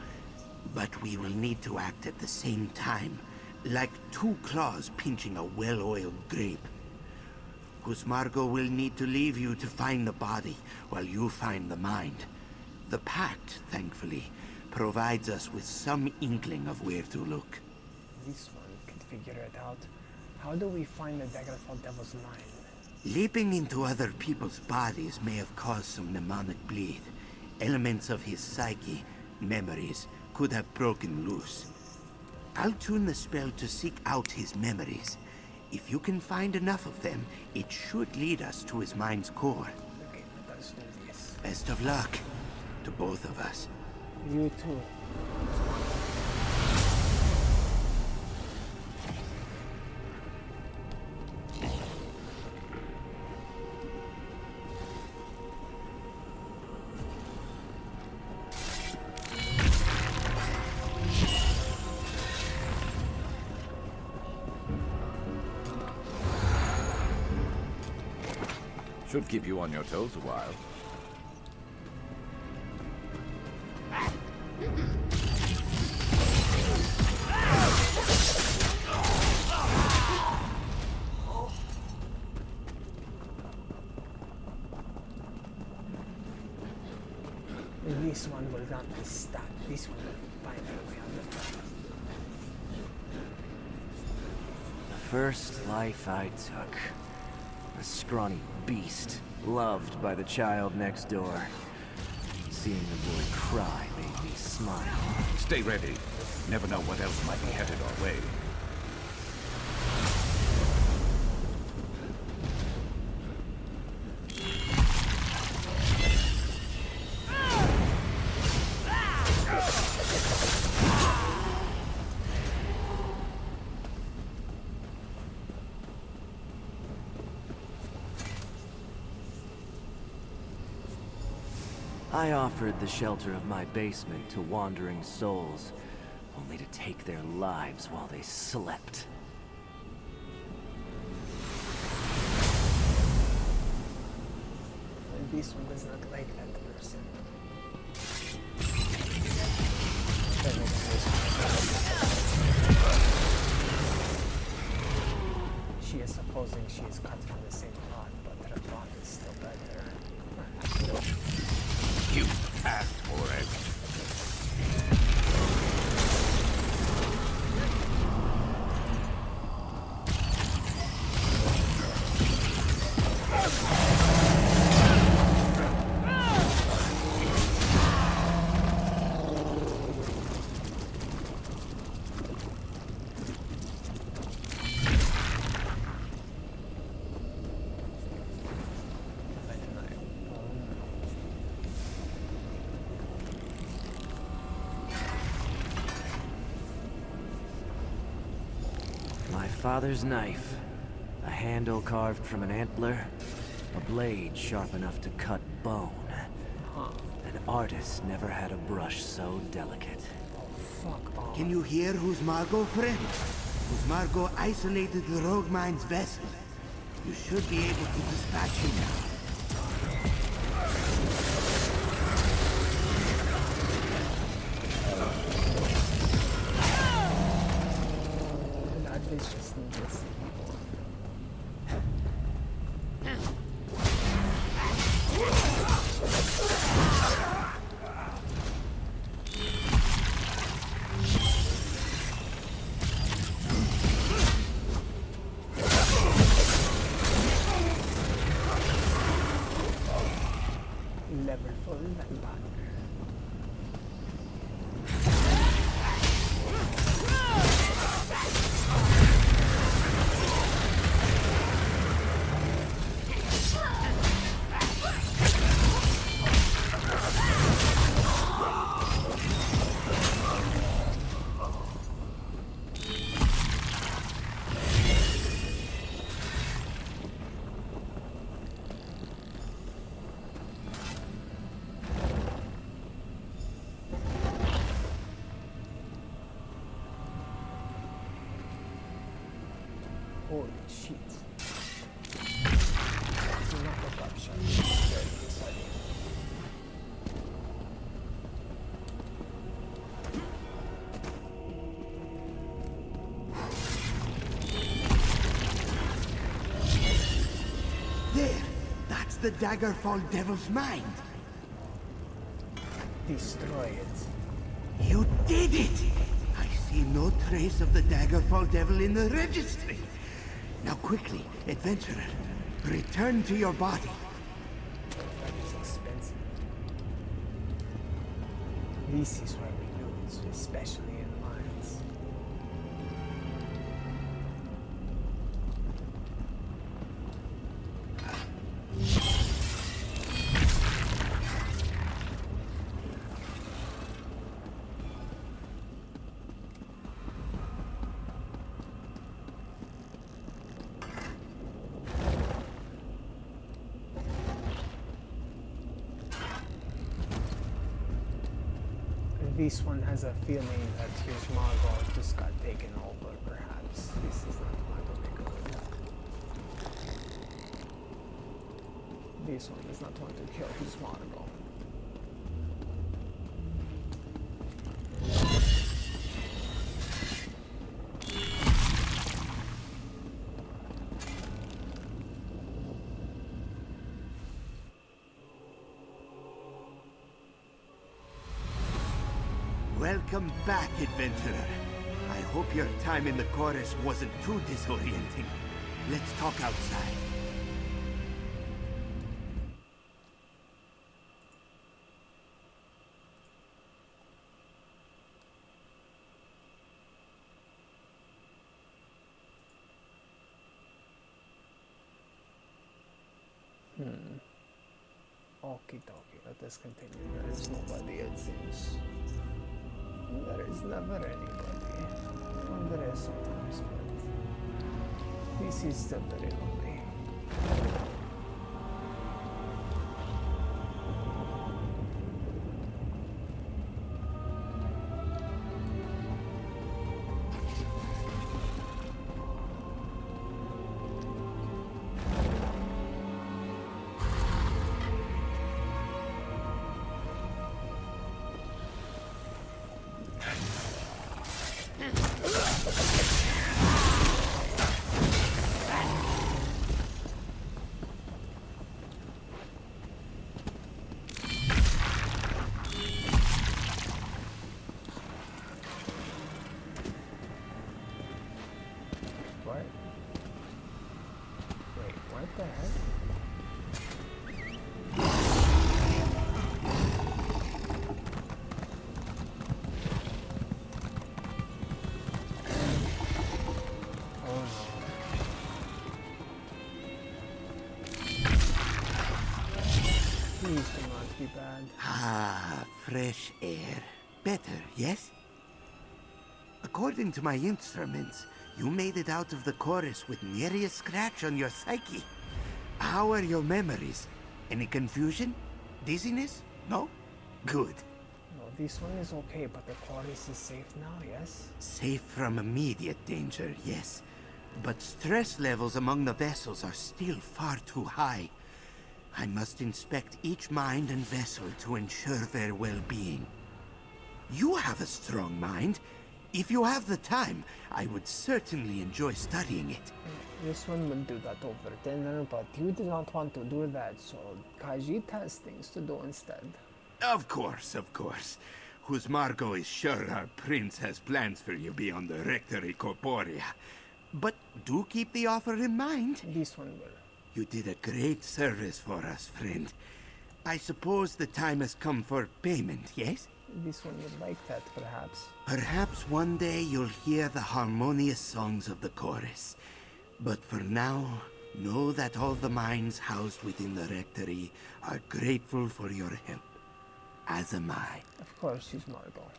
but we will need to act at the same time, like two claws pinching a well-oiled grape. Husmargo will need to leave you to find the body, while you find the mind. The Pact, thankfully, provides us with some inkling of where to look. This one can figure it out. How do we find the Daggerfall Devil's mind? Leaping into other people's bodies may have caused some mnemonic bleed. Elements of his psyche, memories, could have broken loose. I'll tune the spell to seek out his memories. If you can find enough of them, it should lead us to his mind's core. Okay, let us do this. Best of luck to both of us. You too. Should keep you on your toes a while. This one will not be stuck. This one will find a way out of it. The first life I took. A scrawny beast, loved by the child next door. Seeing the boy cry made me smile. Stay ready. Never know what else might be headed our way. I offered the shelter of my basement to wandering souls, only to take their lives while they slept. And this one does not like that person. She is supposing she is cut from the same cloth, but her cloth is still better. You asked for it. My father's knife. A handle carved from an antler. A blade sharp enough to cut bone. An artist never had a brush so delicate. Fuck off. Can you hear Husmargo, friend? Husmargo isolated the rogue mine's vessel. You should be able to dispatch him now. That bitch just needs this. Level full and back. Holy shit. Do not look up, shut up. There! That's the Daggerfall Devil's mind! Destroy it. You did it! I see no trace of the Daggerfall Devil in the registry! Now quickly, adventurer, return to your body. That is expensive. This is why we lose, especially in mines. This one has a feeling that his Margot just got taken over, perhaps. This is not going to be good. This one is not going to kill his Margot. Welcome back, adventurer. I hope your time in the chorus wasn't too disorienting. Let's talk outside. Okie dokie, let us continue. There is nobody, it seems. There is never anybody. Well, there is sometimes, but this is still very lonely. What? Wait, what the heck? Oh no. Please do not be bad. Ah, fresh air. Better, yes? According to my instruments, you made it out of the chorus with nary a scratch on your psyche. How are your memories? Any confusion? Dizziness? No? Good. No, this one is okay, but the chorus is safe now, yes? Safe from immediate danger, yes. But stress levels among the vessels are still far too high. I must inspect each mind and vessel to ensure their well-being. You have a strong mind. If you have the time, I would certainly enjoy studying it. This one will do that over dinner, but you did not want to do that, so Khajiit has things to do instead. Of course, of course. Whose Margot is sure our prince has plans for you beyond the Rectory Corporea. But do keep the offer in mind. This one will. You did a great service for us, friend. I suppose the time has come for payment, yes? This one would like that, perhaps. Perhaps one day you'll hear the harmonious songs of the chorus. But for now, know that all the minds housed within the Rectory are grateful for your help. As am I. Of course, she's Margot.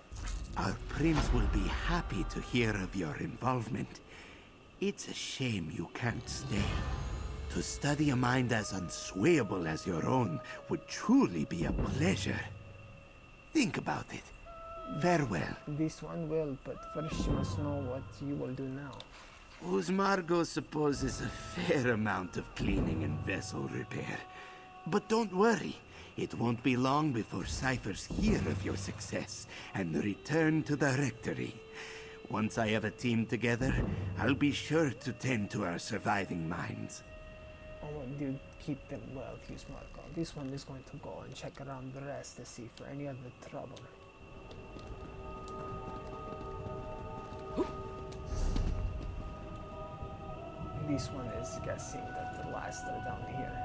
Our prince will be happy to hear of your involvement. It's a shame you can't stay. To study a mind as unswayable as your own would truly be a pleasure. Think about it. Farewell. This one will, but first you must know what you will do now. Whose Margot supposes a fair amount of cleaning and vessel repair. But don't worry, it won't be long before Cyphers hear of your success and return to the rectory. Once I have a team together, I'll be sure to tend to our surviving mines. I want you to keep them well, Hughes Marco. This one is going to go and check around the rest to see for any other trouble. This one is guessing that the last are down here.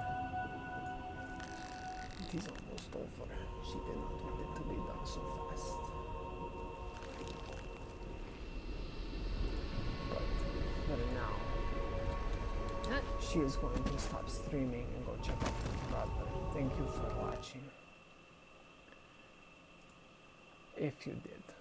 It is almost over. She did not want it to be done so fast. But for now, she is going to stop streaming and go check out her brother. Thank you for watching. If you did.